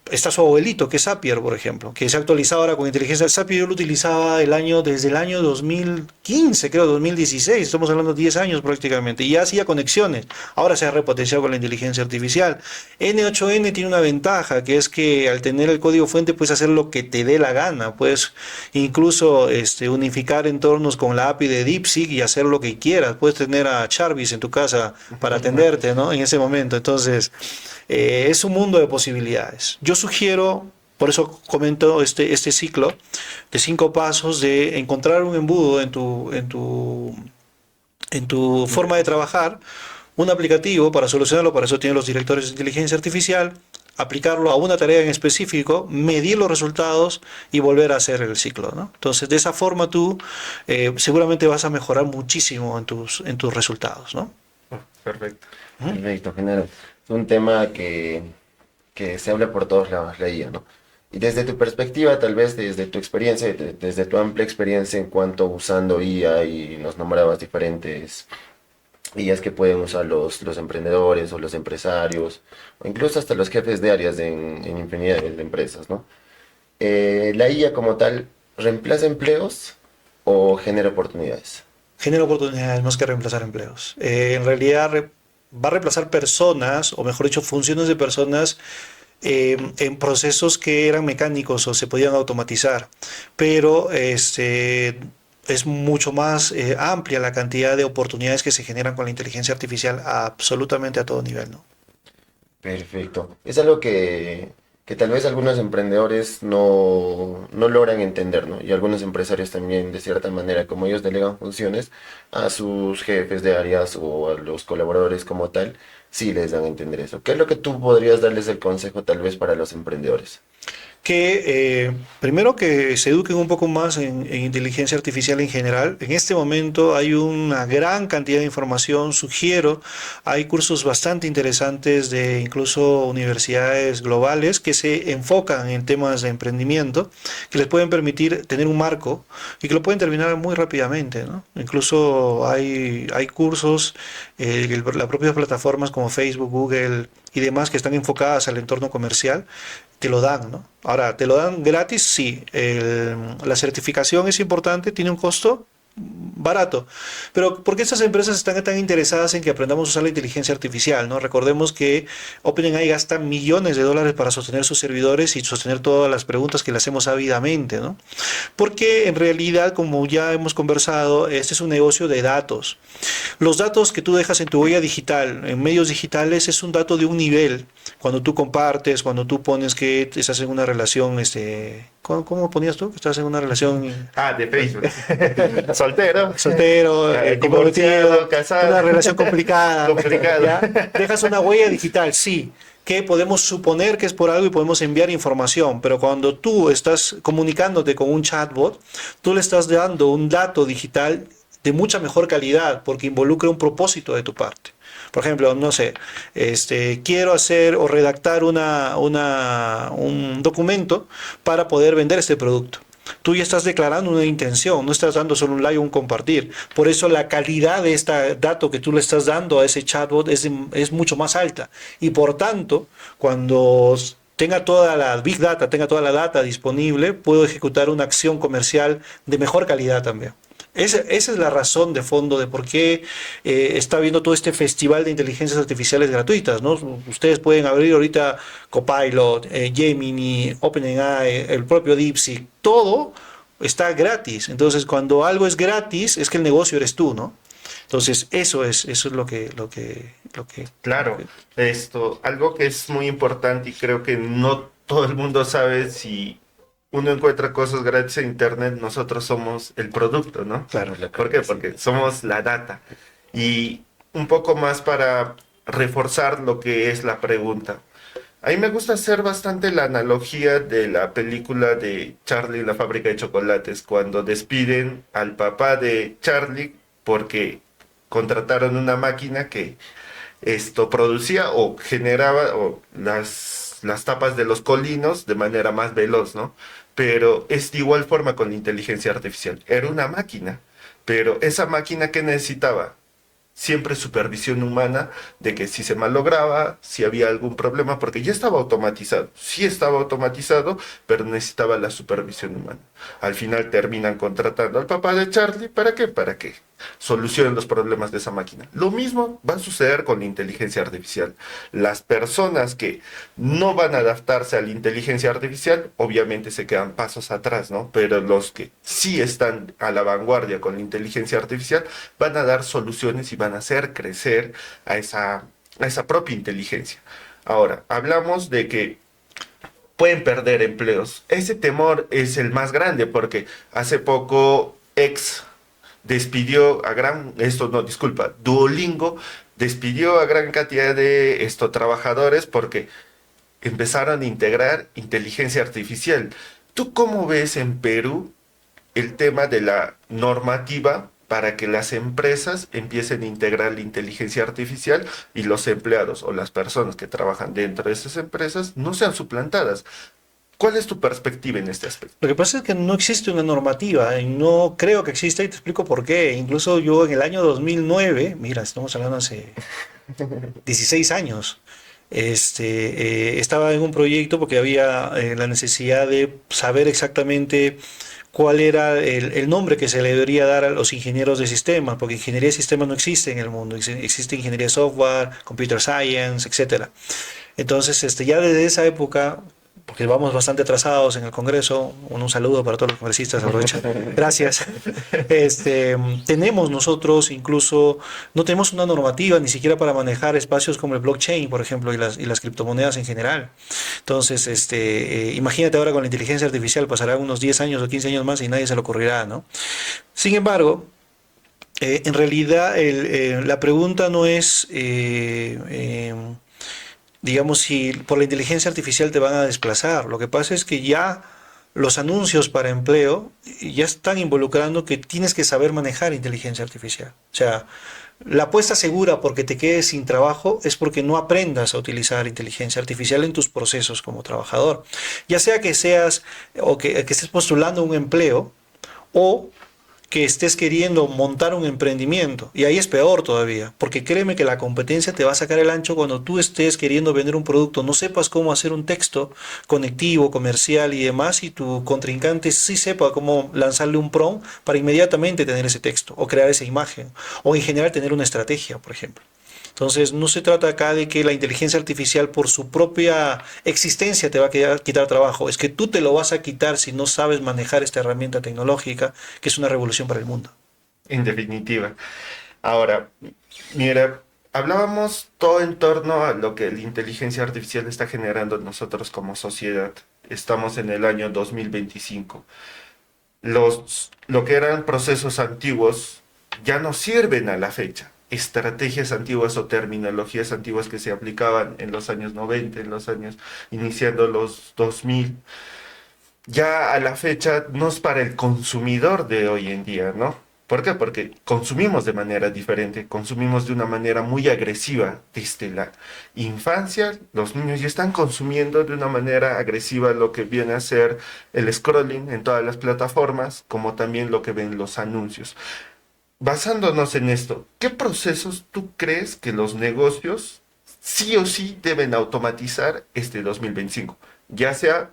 está su abuelito, que es Zapier, por ejemplo, que se ha actualizado ahora con inteligencia. Zapier yo lo utilizaba desde el año 2015, creo, 2016, estamos hablando de 10 años prácticamente, y ya hacía conexiones. Ahora se ha repotenciado con la inteligencia artificial. N8N tiene una ventaja, que es que al tener el código fuente puedes hacer lo que te dé la gana, puedes incluso unificar entornos con la API de DeepSeek y hacer lo que quieras. Puedes tener a Jarvis en tu casa para atenderte, ¿no? En ese momento. Entonces, es un mundo de posibilidades. Yo sugiero, por eso comento este ciclo de 5 pasos de encontrar un embudo en tu forma de trabajar, un aplicativo para solucionarlo. Para eso tienen los directores de inteligencia artificial, aplicarlo a una tarea en específico, medir los resultados y volver a hacer el ciclo, ¿no? Entonces, de esa forma tú seguramente vas a mejorar muchísimo en tus resultados, ¿no? Perfecto. Perfecto, Genaro. Es un tema que se habla por todos lados, la IA, ¿no? Y desde tu perspectiva, tal vez desde tu experiencia, desde tu amplia experiencia en cuanto usando IA, y nos nombrabas diferentes IAs que pueden usar los emprendedores o los empresarios, o incluso hasta los jefes de áreas en infinidad de empresas, ¿no? ¿La IA como tal reemplaza empleos o genera oportunidades? genera oportunidades más que reemplazar empleos. En realidad va a reemplazar personas, o mejor dicho, funciones de personas en procesos que eran mecánicos o se podían automatizar, pero es mucho más amplia la cantidad de oportunidades que se generan con la inteligencia artificial absolutamente a todo nivel, ¿no? Perfecto. Es algo que tal vez algunos emprendedores no logran entender, ¿no? Y algunos empresarios también, de cierta manera, como ellos delegan funciones a sus jefes de áreas o a los colaboradores como tal, sí les dan a entender eso. ¿Qué es lo que tú podrías darles el consejo tal vez para los emprendedores? Que primero que se eduquen un poco más en inteligencia artificial en general. En este momento hay una gran cantidad de información, sugiero, hay cursos bastante interesantes de incluso universidades globales que se enfocan en temas de emprendimiento, que les pueden permitir tener un marco y que lo pueden terminar muy rápidamente, ¿no? Incluso hay cursos, las propias plataformas como Facebook, Google y demás que están enfocadas al entorno comercial te lo dan, ¿no? Ahora, ¿te lo dan gratis? Sí. La certificación es importante, tiene un costo barato. Pero ¿por qué estas empresas están tan interesadas en que aprendamos a usar la inteligencia artificial, ¿no? Recordemos que OpenAI gasta millones de dólares para sostener sus servidores y sostener todas las preguntas que le hacemos ávidamente, ¿no? Porque en realidad, como ya hemos conversado, este es un negocio de datos. Los datos que tú dejas en tu huella digital, en medios digitales, es un dato de un nivel. Cuando tú compartes, cuando tú pones que estás en una relación, ¿cómo ponías tú? Que estás en una relación De Facebook. Soltero. soltero, comprometido, Divorciado, casado. una relación complicada. Complicado. ¿Ya? Dejas una huella digital, sí, que podemos suponer que es por algo y podemos enviar información, pero cuando tú estás comunicándote con un chatbot, tú le estás dando un dato digital de mucha mejor calidad porque involucra un propósito de tu parte. Por ejemplo, no sé, quiero hacer o redactar un documento para poder vender este producto. Tú ya estás declarando una intención, no estás dando solo un like o un compartir. Por eso la calidad de este dato que tú le estás dando a ese chatbot es mucho más alta. Y por tanto, cuando tenga toda la big data, tenga toda la data disponible, puedo ejecutar una acción comercial de mejor calidad también. Esa es la razón de fondo de por qué está habiendo todo este festival de inteligencias artificiales gratuitas, ¿no? Ustedes pueden abrir ahorita Copilot, Gemini, OpenAI, el propio DeepSeek, todo está gratis. Entonces, cuando algo es gratis, es que el negocio eres tú, ¿no? Entonces, eso es lo que. Claro, algo que es muy importante y creo que no todo el mundo sabe si uno encuentra cosas gratis en internet, nosotros somos el producto, ¿no? Claro. ¿Por qué? Porque somos la data. Y un poco más para reforzar lo que es la pregunta. A mí me gusta hacer bastante la analogía de la película de Charlie y la fábrica de chocolates, cuando despiden al papá de Charlie porque contrataron una máquina que esto producía o generaba las tapas de los colinos de manera más veloz, ¿no? Pero es de igual forma con la inteligencia artificial. Era una máquina, pero esa máquina que necesitaba siempre supervisión humana de que si se malograba, si había algún problema, porque ya estaba automatizado, sí estaba automatizado, pero necesitaba la supervisión humana. Al final terminan contratando al papá de Charlie, ¿para qué? Para que solucionen los problemas de esa máquina. Lo mismo va a suceder con la inteligencia artificial. Las personas que no van a adaptarse a la inteligencia artificial, obviamente se quedan pasos atrás, ¿no? Pero los que sí están a la vanguardia con la inteligencia artificial van a dar soluciones y van a hacer crecer a esa propia inteligencia. Ahora, hablamos de que pueden perder empleos. Ese temor es el más grande porque hace poco despidió a Duolingo despidió a gran cantidad de trabajadores porque empezaron a integrar inteligencia artificial. ¿Tú cómo ves en Perú el tema de la normativa para que las empresas empiecen a integrar la inteligencia artificial y los empleados o las personas que trabajan dentro de esas empresas no sean suplantadas? ¿Cuál es tu perspectiva en este aspecto? Lo que pasa es que no existe una normativa y no creo que exista y te explico por qué. Incluso yo en el año 2009, mira, estamos hablando hace 16 años, estaba en un proyecto porque había la necesidad de saber exactamente cuál era el nombre que se le debería dar a los ingenieros de sistemas, porque ingeniería de sistemas no existe en el mundo, existe ingeniería de software, computer science, etcétera. Entonces, ya desde esa época, porque vamos bastante atrasados en el Congreso, un saludo para todos los congresistas, aprovecho. Gracias. Tenemos nosotros incluso, no tenemos una normativa ni siquiera para manejar espacios como el blockchain, por ejemplo, y las criptomonedas en general. Entonces, imagínate ahora con la inteligencia artificial, pasará unos 10 años o 15 años más y nadie se le ocurrirá, ¿no? Sin embargo, en realidad la pregunta no es, digamos, si por la inteligencia artificial te van a desplazar. Lo que pasa es que ya los anuncios para empleo ya están involucrando que tienes que saber manejar inteligencia artificial. O sea, la apuesta segura porque te quedes sin trabajo es porque no aprendas a utilizar inteligencia artificial en tus procesos como trabajador. Ya sea que seas o que estés postulando un empleo o que estés queriendo montar un emprendimiento. Y ahí es peor todavía, porque créeme que la competencia te va a sacar el ancho cuando tú estés queriendo vender un producto, no sepas cómo hacer un texto conectivo, comercial y demás, y tu contrincante sí sepa cómo lanzarle un prompt para inmediatamente tener ese texto, o crear esa imagen, o en general tener una estrategia, por ejemplo. Entonces, no se trata acá de que la inteligencia artificial por su propia existencia te va a quitar trabajo. Es que tú te lo vas a quitar si no sabes manejar esta herramienta tecnológica, que es una revolución para el mundo. En definitiva. Ahora, mira, hablábamos todo en torno a lo que la inteligencia artificial está generando en nosotros como sociedad. Estamos en el año 2025. Lo que eran procesos antiguos ya no sirven a la fecha. Estrategias antiguas o terminologías antiguas que se aplicaban en los años 90, en los años iniciando los 2000, ya a la fecha no es para el consumidor de hoy en día, ¿no? ¿Por qué? Porque consumimos de manera diferente, consumimos de una manera muy agresiva desde la infancia. Los niños ya están consumiendo de una manera agresiva lo que viene a ser el scrolling en todas las plataformas, como también lo que ven los anuncios. Basándonos en esto, ¿qué procesos tú crees que los negocios sí o sí deben automatizar este 2025? Ya sea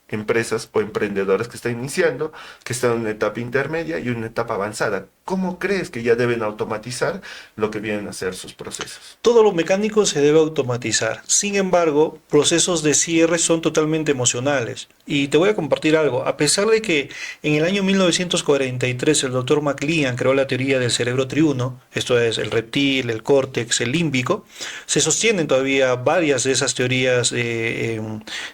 empresas o emprendedores que están iniciando, que están en una etapa intermedia y una etapa avanzada. ¿Cómo crees que ya deben automatizar lo que vienen a ser sus procesos? Todo lo mecánico se debe automatizar. Sin embargo, procesos de cierre son totalmente emocionales. Y te voy a compartir algo. A pesar de que en el año 1943 el doctor MacLean creó la teoría del cerebro triuno, esto es el reptil, el córtex, el límbico, se sostienen todavía varias de esas teorías,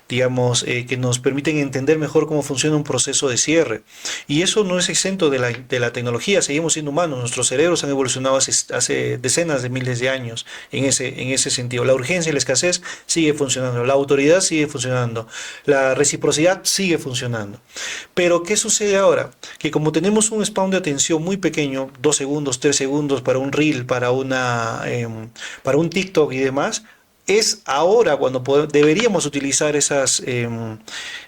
digamos, que nos permiten entender mejor cómo funciona un proceso de cierre. Y eso no es exento de la tecnología. Seguimos siendo humanos, nuestros cerebros han evolucionado hace decenas de miles de años en ese sentido. La urgencia y la escasez sigue funcionando, la autoridad sigue funcionando, la reciprocidad sigue funcionando. Pero ¿qué sucede ahora? Que como tenemos un span de atención muy pequeño, 2 segundos, 3 segundos para un reel, para un TikTok y demás, es ahora cuando deberíamos utilizar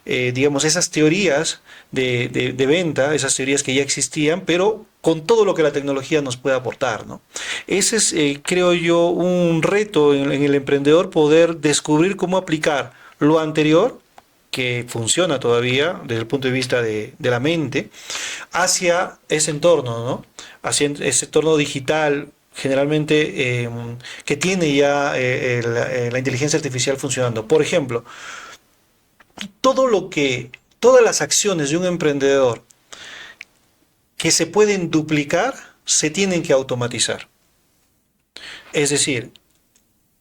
digamos, esas teorías de venta, esas teorías que ya existían, pero con todo lo que la tecnología nos puede aportar, ¿no? Ese es, creo yo, un reto en el emprendedor, poder descubrir cómo aplicar lo anterior, que funciona todavía desde el punto de vista de la mente, hacia ese entorno, ¿no? Hacia ese entorno digital, generalmente que tiene ya la inteligencia artificial funcionando. Por ejemplo, todas las acciones de un emprendedor que se pueden duplicar, se tienen que automatizar. Es decir,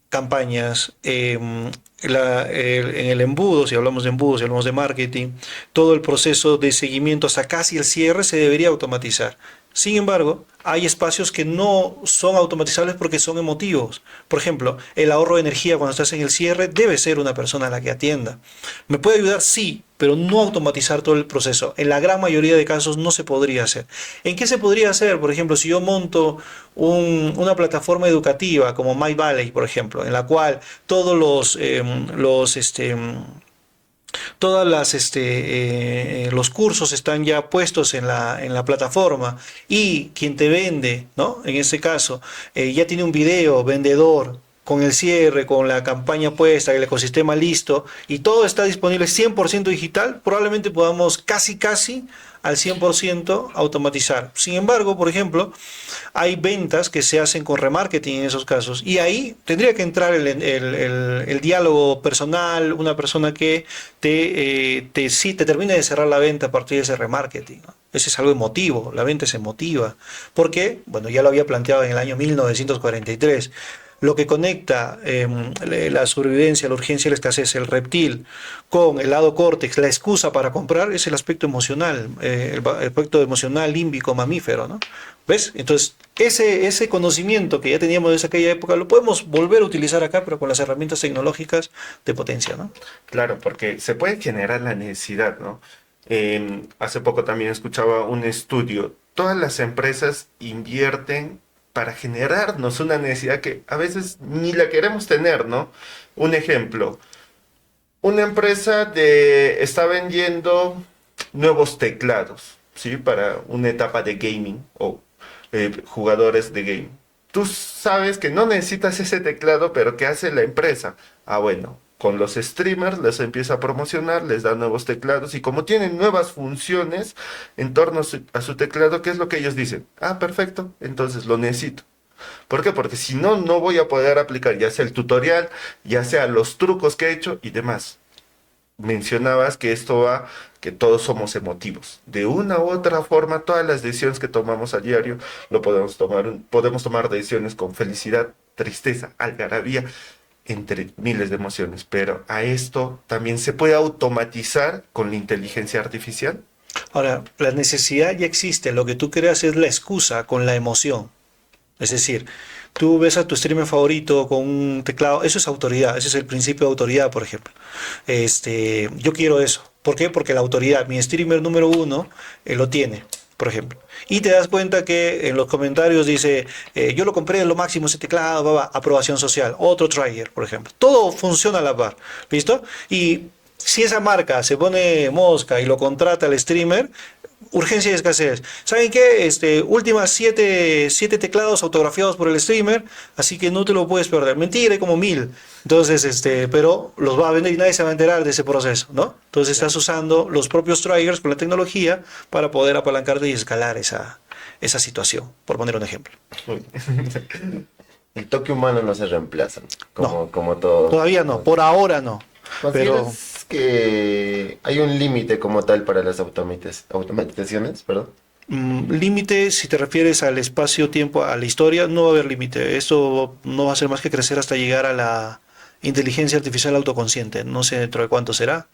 campañas, en el embudo, si hablamos de embudo, si hablamos de marketing, todo el proceso de seguimiento hasta casi el cierre se debería automatizar. Sin embargo, hay espacios que no son automatizables porque son emotivos. Por ejemplo, el ahorro de energía cuando estás en el cierre debe ser una persona la que atienda. ¿Me puede ayudar? Sí, pero no automatizar todo el proceso. En la gran mayoría de casos no se podría hacer. ¿En qué se podría hacer? Por ejemplo, si yo monto una plataforma educativa como My Valley, por ejemplo, en la cual todos los cursos están ya puestos en la plataforma, y quien te vende, ¿no? En este caso, ya tiene un video vendedor con el cierre, con la campaña puesta, el ecosistema listo y todo está disponible 100% digital, probablemente podamos casi al 100% automatizar. Sin embargo, por ejemplo, hay ventas que se hacen con remarketing en esos casos y ahí tendría que entrar el diálogo personal, una persona que sí, te termina de cerrar la venta a partir de ese remarketing, ¿no? Ese es algo emotivo, la venta es emotiva. Porque, bueno, ya lo había planteado en el año 1943. Lo que conecta la sobrevivencia, la urgencia y la escasez, el reptil, con el lado córtex, la excusa para comprar, es el aspecto emocional, el aspecto emocional, límbico, mamífero, ¿no? ¿Ves? Entonces, ese conocimiento que ya teníamos desde aquella época lo podemos volver a utilizar acá, pero con las herramientas tecnológicas de potencia, ¿no? Claro, porque se puede generar la necesidad, ¿no? Hace poco también escuchaba un estudio. Todas las empresas invierten para generarnos una necesidad que a veces ni la queremos tener, ¿no? Un ejemplo, una empresa está vendiendo nuevos teclados, ¿sí? Para una etapa de gaming o jugadores de game. Tú sabes que no necesitas ese teclado, pero ¿qué hace la empresa? Ah, bueno, con los streamers les empieza a promocionar, les da nuevos teclados y como tienen nuevas funciones en torno a su teclado, ¿qué es lo que ellos dicen? Ah, perfecto, entonces lo necesito. ¿Por qué? Porque si no, no voy a poder aplicar ya sea el tutorial, ya sea los trucos que he hecho y demás. Mencionabas que esto va, que todos somos emotivos. De una u otra forma, todas las decisiones que tomamos a diario, lo podemos tomar decisiones con felicidad, tristeza, algarabía, entre miles de emociones. Pero a esto también se puede automatizar con la inteligencia artificial. Ahora, la necesidad ya existe, lo que tú creas es la excusa con la emoción. Es decir, tú ves a tu streamer favorito con un teclado, eso es autoridad, ese es el principio de autoridad, por ejemplo. Yo quiero eso. ¿Por qué? Porque la autoridad, mi streamer número uno, lo tiene, por ejemplo. Y te das cuenta que en los comentarios dice, yo lo compré en lo máximo ese teclado, aprobación social, otro trigger, por ejemplo. Todo funciona a la par, ¿listo? Y si esa marca se pone mosca y lo contrata al streamer, urgencia y escasez. ¿Saben qué? Últimas siete teclados autografiados por el streamer, así que no te lo puedes perder. Mentira, hay como 1000. Entonces, pero los va a vender y nadie se va a enterar de ese proceso, ¿no? Entonces estás usando los propios triggers con la tecnología para poder apalancarte y escalar esa situación, por poner un ejemplo. El toque humano no se reemplaza, No, como todo. todavía no, por ahora no. Pero ¿Consideras que hay un límite como tal para las automatizaciones? Perdón. Límite, si te refieres al espacio-tiempo, a la historia, no va a haber límite. Esto no va a ser más que crecer hasta llegar a la inteligencia artificial autoconsciente. No sé dentro de cuánto será,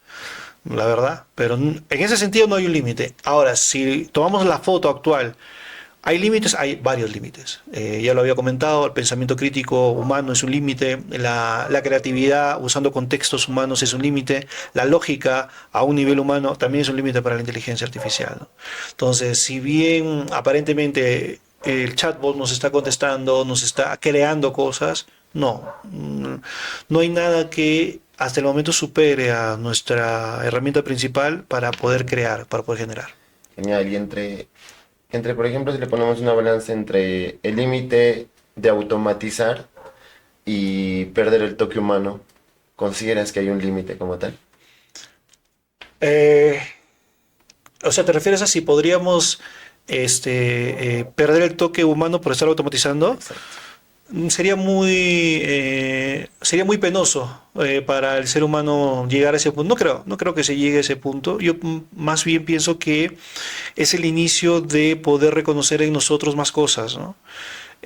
la verdad, pero en ese sentido no hay un límite. Ahora, si tomamos la foto actual, ¿hay límites? Hay varios límites. Ya lo había comentado, el pensamiento crítico humano es un límite, la creatividad usando contextos humanos es un límite, la lógica a un nivel humano también es un límite para la inteligencia artificial, ¿no? Entonces, si bien aparentemente el chatbot nos está contestando, nos está creando cosas, no hay nada que hasta el momento supere a nuestra herramienta principal para poder crear, para poder generar. Genial, y por ejemplo, si le ponemos una balanza entre el límite de automatizar y perder el toque humano, ¿consideras que hay un límite como tal? Eh, o sea, ¿te refieres a si podríamos perder el toque humano por estar automatizando? Exacto. Sería muy penoso para el ser humano llegar a ese punto. No creo que se llegue a ese punto. Yo más bien pienso que es el inicio de poder reconocer en nosotros más cosas, ¿no?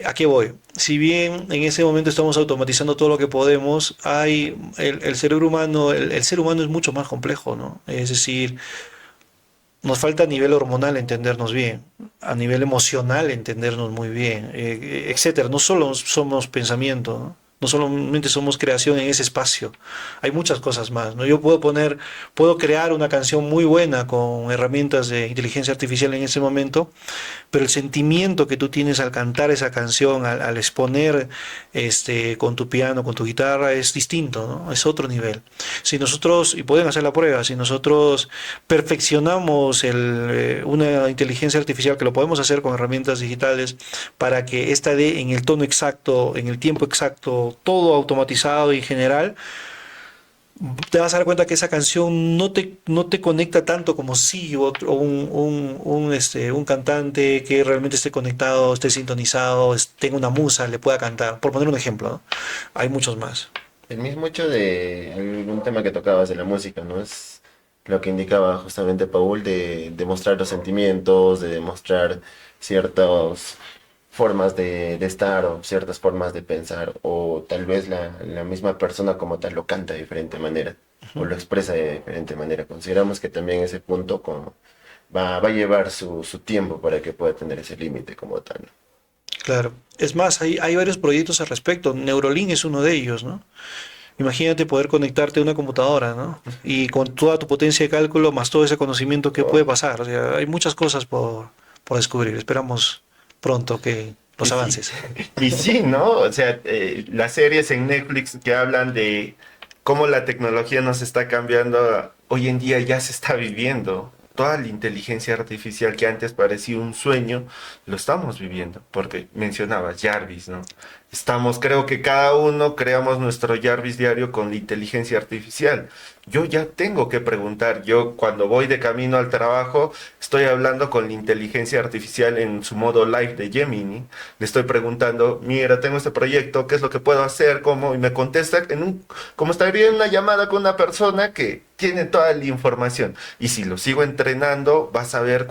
¿A qué voy? Si bien en ese momento estamos automatizando todo lo que podemos, hay el cerebro humano, el ser humano es mucho más complejo, ¿no? Es decir, nos falta a nivel hormonal entendernos bien, a nivel emocional entendernos muy bien, etcétera. No solo somos pensamiento, ¿no? No solamente somos creación en ese espacio, hay muchas cosas más, ¿no? Yo puedo crear una canción muy buena con herramientas de inteligencia artificial en ese momento, pero el sentimiento que tú tienes al cantar esa canción, al exponer con tu piano, con tu guitarra, es distinto, ¿no? Es otro nivel. Si nosotros, y pueden hacer la prueba, si nosotros perfeccionamos una inteligencia artificial, que lo podemos hacer con herramientas digitales, para que ésta dé en el tono exacto, en el tiempo exacto, todo automatizado y general, te vas a dar cuenta que esa canción no te conecta tanto como si otro, un cantante que realmente esté conectado, esté sintonizado, tenga una musa, le pueda cantar, por poner un ejemplo, ¿no? Hay muchos más. El mismo hecho de algún tema que tocabas de la música, ¿no? Es lo que indicaba justamente Paul de mostrar los sentimientos, de demostrar ciertas formas de estar o ciertas formas de pensar, o tal vez la misma persona como tal lo canta de diferente manera o lo expresa de diferente manera. Consideramos que también ese punto va a llevar su tiempo para que pueda tener ese límite como tal, ¿no? Claro. Es más, hay varios proyectos al respecto. Neuralink es uno de ellos, ¿no? Imagínate poder conectarte a una computadora, ¿no? Y con toda tu potencia de cálculo, más todo ese conocimiento, ¿qué puede Oh, pasar? O sea, hay muchas cosas por descubrir. Esperamos pronto que Y los sí, avances. y sí, ¿no? O sea, las series en Netflix que hablan de cómo la tecnología nos está cambiando, hoy en día ya se está viviendo. Toda la inteligencia artificial que antes parecía un sueño, lo estamos viviendo, porque mencionabas Jarvis, ¿no? Estamos, creo que cada uno creamos nuestro Jarvis diario con la inteligencia artificial. Yo ya tengo que preguntar, yo cuando voy de camino al trabajo, estoy hablando con la inteligencia artificial en su modo live de Gemini. Le estoy preguntando, mira, tengo este proyecto, ¿qué es lo que puedo hacer? ¿Cómo? Y me contesta como estaría en una llamada con una persona que tiene toda la información. Y si lo sigo entrenando, vas a ver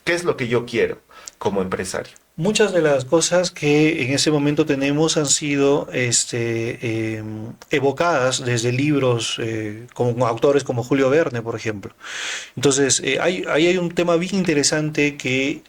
qué es lo que yo quiero como empresario. Muchas de las cosas que en ese momento tenemos han sido evocadas desde libros con autores como Julio Verne, por ejemplo. Entonces, ahí hay un tema bien interesante que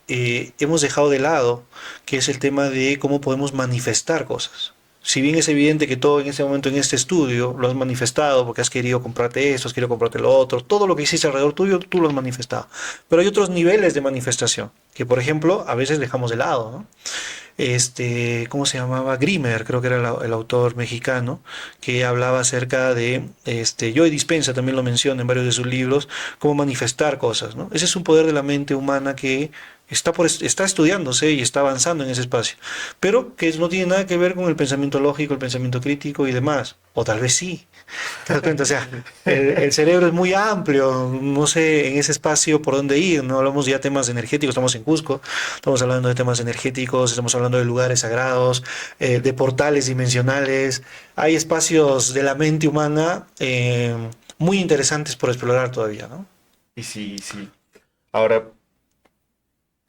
hemos dejado de lado, que es el tema de cómo podemos manifestar cosas. Si bien es evidente que todo en este momento en este estudio lo has manifestado porque has querido comprarte esto, has querido comprarte lo otro, todo lo que hiciste alrededor tuyo, tú lo has manifestado. Pero hay otros niveles de manifestación que, por ejemplo, a veces dejamos de lado, ¿no? ¿Cómo se llamaba? Grimmer, creo que era el autor mexicano, que hablaba acerca de, Joe Dispenza también lo menciona en varios de sus libros, cómo manifestar cosas, ¿no? Ese es un poder de la mente humana que está estudiándose y está avanzando en ese espacio, pero que no tiene nada que ver con el pensamiento lógico, el pensamiento crítico y demás, o tal vez sí. ¿Te das cuenta? O sea, el cerebro es muy amplio, no sé en ese espacio por dónde ir, no hablamos ya de temas energéticos, estamos en Cusco, estamos hablando de temas energéticos, estamos hablando de lugares sagrados, de portales dimensionales, hay espacios de la mente humana muy interesantes por explorar todavía, ¿no? Y sí, sí. Ahora,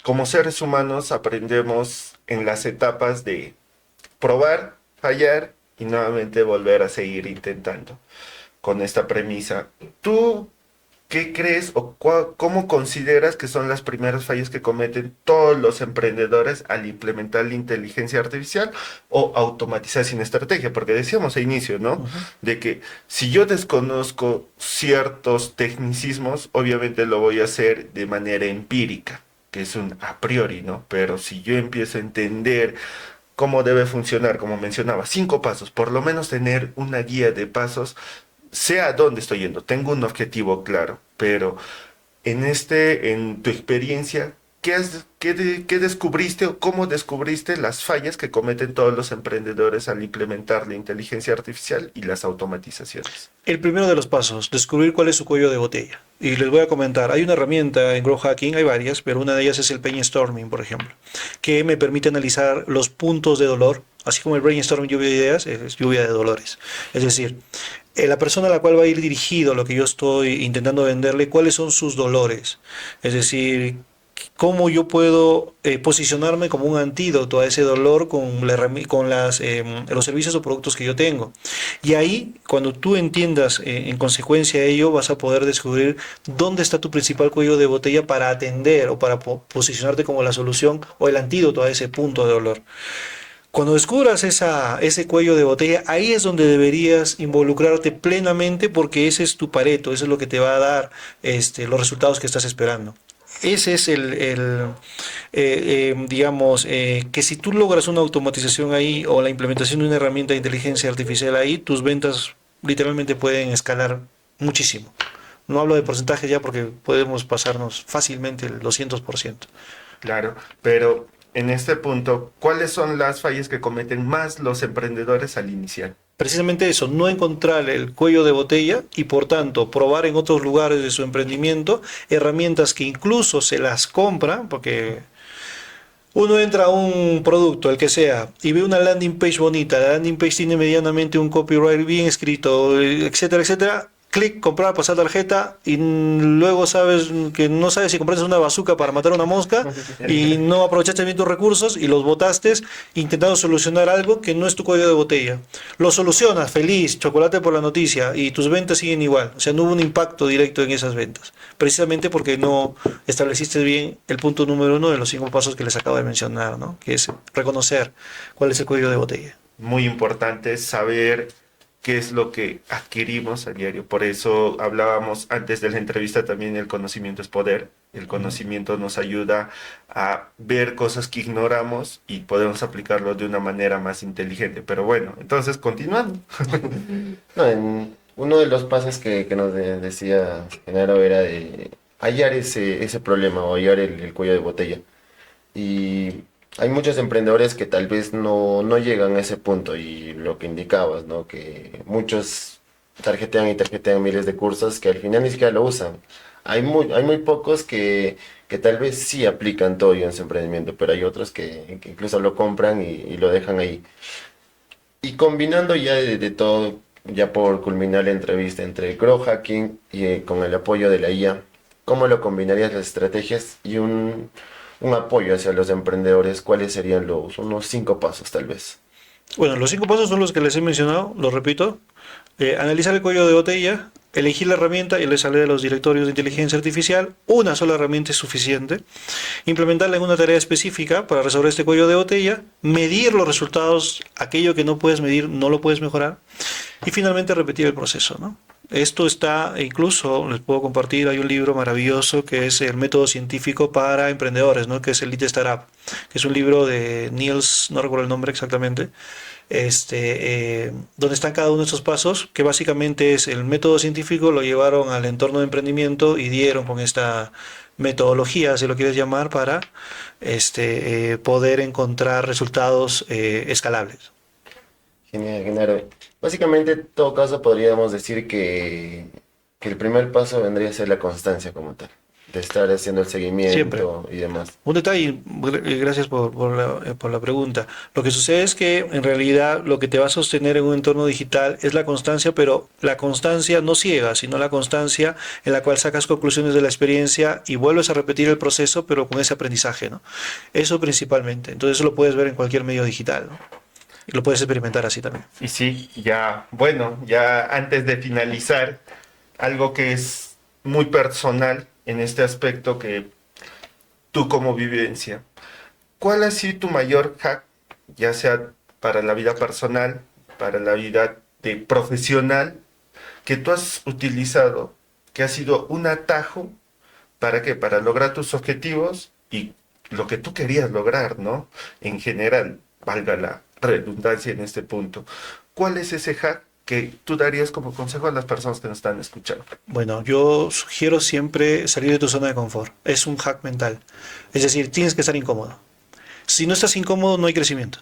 como seres humanos aprendemos en las etapas de probar, fallar y nuevamente volver a seguir intentando con esta premisa. ¿Tú qué crees o cómo consideras que son las primeras fallas que cometen todos los emprendedores al implementar la inteligencia artificial o automatizar sin estrategia? Porque decíamos al inicio, ¿no? Ujú. De que si yo desconozco ciertos tecnicismos, obviamente lo voy a hacer de manera empírica, que es un a priori, ¿no? Pero si yo empiezo a entender cómo debe funcionar, como mencionaba, 5 pasos, por lo menos tener una guía de pasos, sé a dónde estoy yendo, tengo un objetivo claro, pero en tu experiencia, ¿qué descubriste o cómo descubriste las fallas que cometen todos los emprendedores al implementar la inteligencia artificial y las automatizaciones? El primero de los pasos, descubrir cuál es su cuello de botella. Y les voy a comentar, hay una herramienta en Grow Hacking, hay varias, pero una de ellas es el Brainstorming, por ejemplo, que me permite analizar los puntos de dolor, así como el Brainstorming lluvia de ideas, es lluvia de dolores. Es decir, la persona a la cual va a ir dirigido lo que yo estoy intentando venderle, cuáles son sus dolores. Es decir, cómo yo puedo posicionarme como un antídoto a ese dolor con los servicios o productos que yo tengo. Y ahí, cuando tú entiendas en consecuencia de ello, vas a poder descubrir dónde está tu principal cuello de botella para atender o para posicionarte como la solución o el antídoto a ese punto de dolor. Cuando descubras ese cuello de botella, ahí es donde deberías involucrarte plenamente porque ese es tu pareto, eso es lo que te va a dar los resultados que estás esperando. Ese es digamos, que si tú logras una automatización ahí o la implementación de una herramienta de inteligencia artificial ahí, tus ventas literalmente pueden escalar muchísimo. No hablo de porcentaje ya porque podemos pasarnos fácilmente el 200%. Claro, pero en este punto, ¿cuáles son las fallas que cometen más los emprendedores al iniciar? Precisamente eso, no encontrar el cuello de botella y por tanto probar en otros lugares de su emprendimiento herramientas que incluso se las compra, porque uno entra a un producto, el que sea, y ve una landing page bonita, la landing page tiene medianamente un copyright bien escrito, etcétera, etcétera. Clic, comprar, pasar tarjeta y luego sabes que no sabes si compraste una bazooka para matar a una mosca y no aprovechaste bien tus recursos y los botaste intentando solucionar algo que no es tu cuello de botella. Lo solucionas, feliz, chocolate por la noticia y tus ventas siguen igual. O sea, no hubo un impacto directo en esas ventas. Precisamente porque no estableciste bien el punto número 1 de los 5 pasos que les acabo de mencionar, ¿no? Que es reconocer cuál es el cuello de botella. Muy importante saber qué es lo que adquirimos a diario. Por eso hablábamos antes de la entrevista también, el conocimiento es poder. El conocimiento nos ayuda a ver cosas que ignoramos y podemos aplicarlo de una manera más inteligente. Pero bueno, entonces continuando. No, uno de los pasos que nos decía Genaro era de hallar ese problema o hallar el cuello de botella. Y hay muchos emprendedores que tal vez no llegan a ese punto y lo que indicabas, ¿no? Que muchos tarjetean y tarjetean miles de cursos que al final ni siquiera lo usan. Hay muy pocos que tal vez sí aplican todo en su emprendimiento, pero hay otros que incluso lo compran y lo dejan ahí. Y combinando ya de todo, ya por culminar la entrevista entre el growth hacking y con el apoyo de la IA, ¿cómo lo combinarías las estrategias y un apoyo hacia los emprendedores? ¿Cuáles serían unos 5 pasos tal vez? Bueno, los 5 pasos son los que les he mencionado, lo repito. Analizar el cuello de botella, elegir la herramienta y le sale de los directorios de inteligencia artificial. Una sola herramienta es suficiente. Implementarla en una tarea específica para resolver este cuello de botella. Medir los resultados, aquello que no puedes medir no lo puedes mejorar. Y finalmente repetir el proceso, ¿no? Esto está, incluso les puedo compartir, hay un libro maravilloso que es el método científico para emprendedores, ¿no? Que es el Lean Startup, que es un libro de Niels, no recuerdo el nombre exactamente, donde están cada uno de estos pasos, que básicamente es el método científico, lo llevaron al entorno de emprendimiento y dieron con esta metodología, si lo quieres llamar, para poder encontrar resultados escalables. Genial, Genaro. Básicamente, en todo caso, podríamos decir que el primer paso vendría a ser la constancia como tal, de estar haciendo el seguimiento Siempre. y demás. Un detalle, gracias por la pregunta. Lo que sucede es que en realidad lo que te va a sostener en un entorno digital es la constancia, pero la constancia no ciega, sino la constancia en la cual sacas conclusiones de la experiencia y vuelves a repetir el proceso, pero con ese aprendizaje, ¿no? Eso principalmente. Entonces eso lo puedes ver en cualquier medio digital, ¿no? Y lo puedes experimentar así también. Y sí, ya, bueno, ya antes de finalizar, algo que es muy personal en este aspecto que tú como vivencia, ¿cuál ha sido tu mayor hack, ya sea para la vida personal, para la vida de profesional, que tú has utilizado, que ha sido un atajo para qué? Para lograr tus objetivos y lo que tú querías lograr, ¿no? En general, valga la redundancia en este punto. ¿Cuál es ese hack que tú darías como consejo a las personas que nos están escuchando? Bueno, yo sugiero siempre salir de tu zona de confort. Es un hack mental. Es decir, tienes que estar incómodo. Si no estás incómodo, no hay crecimiento.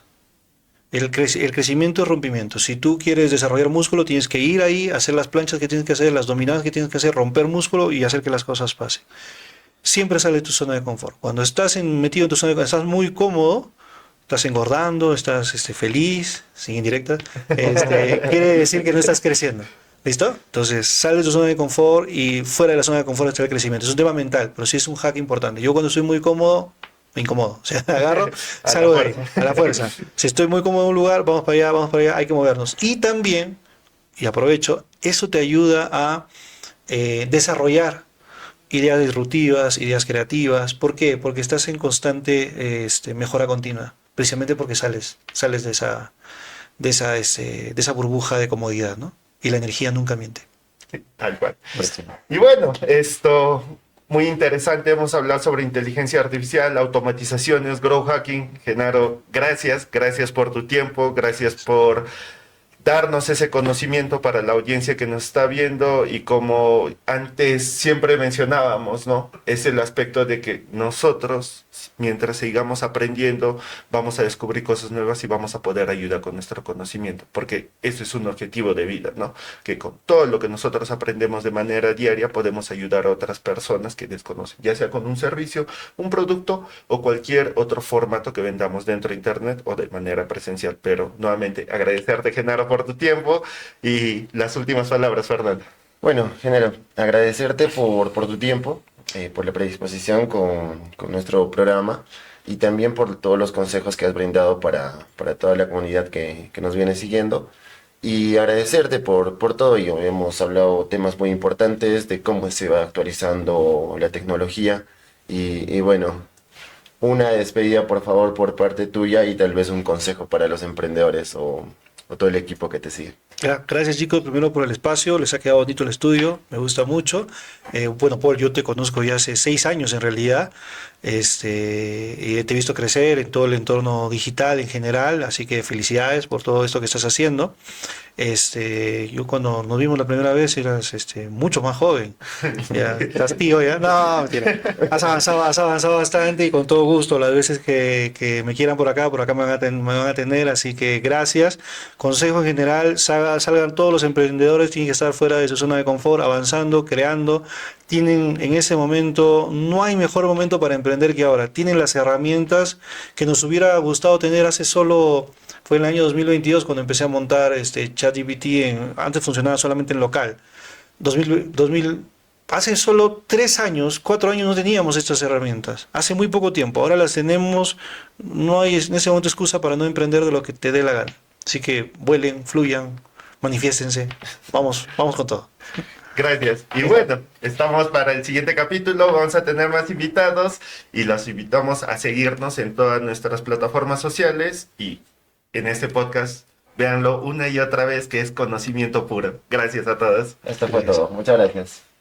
El crecimiento es rompimiento. Si tú quieres desarrollar músculo, tienes que ir ahí, hacer las planchas que tienes que hacer, las dominadas que tienes que hacer, romper músculo y hacer que las cosas pasen. Siempre sale de tu zona de confort. Cuando estás metido en tu zona de confort, estás muy cómodo, estás engordando, estás feliz, sin indirectas, quiere decir que no estás creciendo. ¿Listo? Entonces, sales de tu zona de confort y fuera de la zona de confort está el crecimiento. Es un tema mental, pero sí es un hack importante. Yo cuando estoy muy cómodo, me incomodo. O sea, agarro, salgo de ahí, a la fuerza. Si estoy muy cómodo en un lugar, vamos para allá, hay que movernos. Y también, y aprovecho, eso te ayuda a desarrollar ideas disruptivas, ideas creativas. ¿Por qué? Porque estás en constante mejora continua. Precisamente porque sales de esa burbuja de comodidad, ¿no? Y la energía nunca miente. Tal cual. Y bueno, esto muy interesante. Hemos hablado sobre inteligencia artificial, automatizaciones, growth hacking. Genaro, gracias por tu tiempo, gracias por darnos ese conocimiento para la audiencia que nos está viendo, y como antes siempre mencionábamos, ¿no? Es el aspecto de que nosotros, mientras sigamos aprendiendo, vamos a descubrir cosas nuevas y vamos a poder ayudar con nuestro conocimiento, porque eso es un objetivo de vida, ¿no? Que con todo lo que nosotros aprendemos de manera diaria podemos ayudar a otras personas que desconocen, ya sea con un servicio, un producto o cualquier otro formato que vendamos dentro de internet o de manera presencial. Pero nuevamente agradecerte, Genaro, por tu tiempo, y las últimas palabras, Fernando. Bueno, Genaro, agradecerte por tu tiempo, por la predisposición con nuestro programa y también por todos los consejos que has brindado para toda la comunidad que nos viene siguiendo. Y agradecerte por todo ello. Hemos hablado temas muy importantes de cómo se va actualizando la tecnología y bueno, una despedida por favor por parte tuya y tal vez un consejo para los emprendedores o todo el equipo que te sigue. Gracias chicos, primero por el espacio, les ha quedado bonito el estudio, me gusta mucho. Bueno, Paul, yo te conozco ya hace 6 años en realidad, y te he visto crecer en todo el entorno digital en general, así que felicidades por todo esto que estás haciendo. Yo cuando nos vimos la primera vez eras mucho más joven, ya estás tío ya, no, mentira, has avanzado bastante y con todo gusto, las veces que me quieran por acá me van a tener, así que gracias. Consejo en general, salgan todos los emprendedores, tienen que estar fuera de su zona de confort, avanzando, creando. Tienen en ese momento, no hay mejor momento para emprender que ahora. Tienen las herramientas que nos hubiera gustado tener hace solo, fue en el año 2022 cuando empecé a montar ChatGPT, antes funcionaba solamente en local. 2000, hace solo 3 años, 4 años no teníamos estas herramientas. Hace muy poco tiempo, ahora las tenemos, no hay en ese momento excusa para no emprender de lo que te dé la gana. Así que vuelen, fluyan, manifiéstense. Vamos con todo. Gracias. Y bueno, estamos para el siguiente capítulo. Vamos a tener más invitados y los invitamos a seguirnos en todas nuestras plataformas sociales, y en este podcast véanlo una y otra vez, que es conocimiento puro. Gracias a todos. Esto fue todo. Muchas gracias.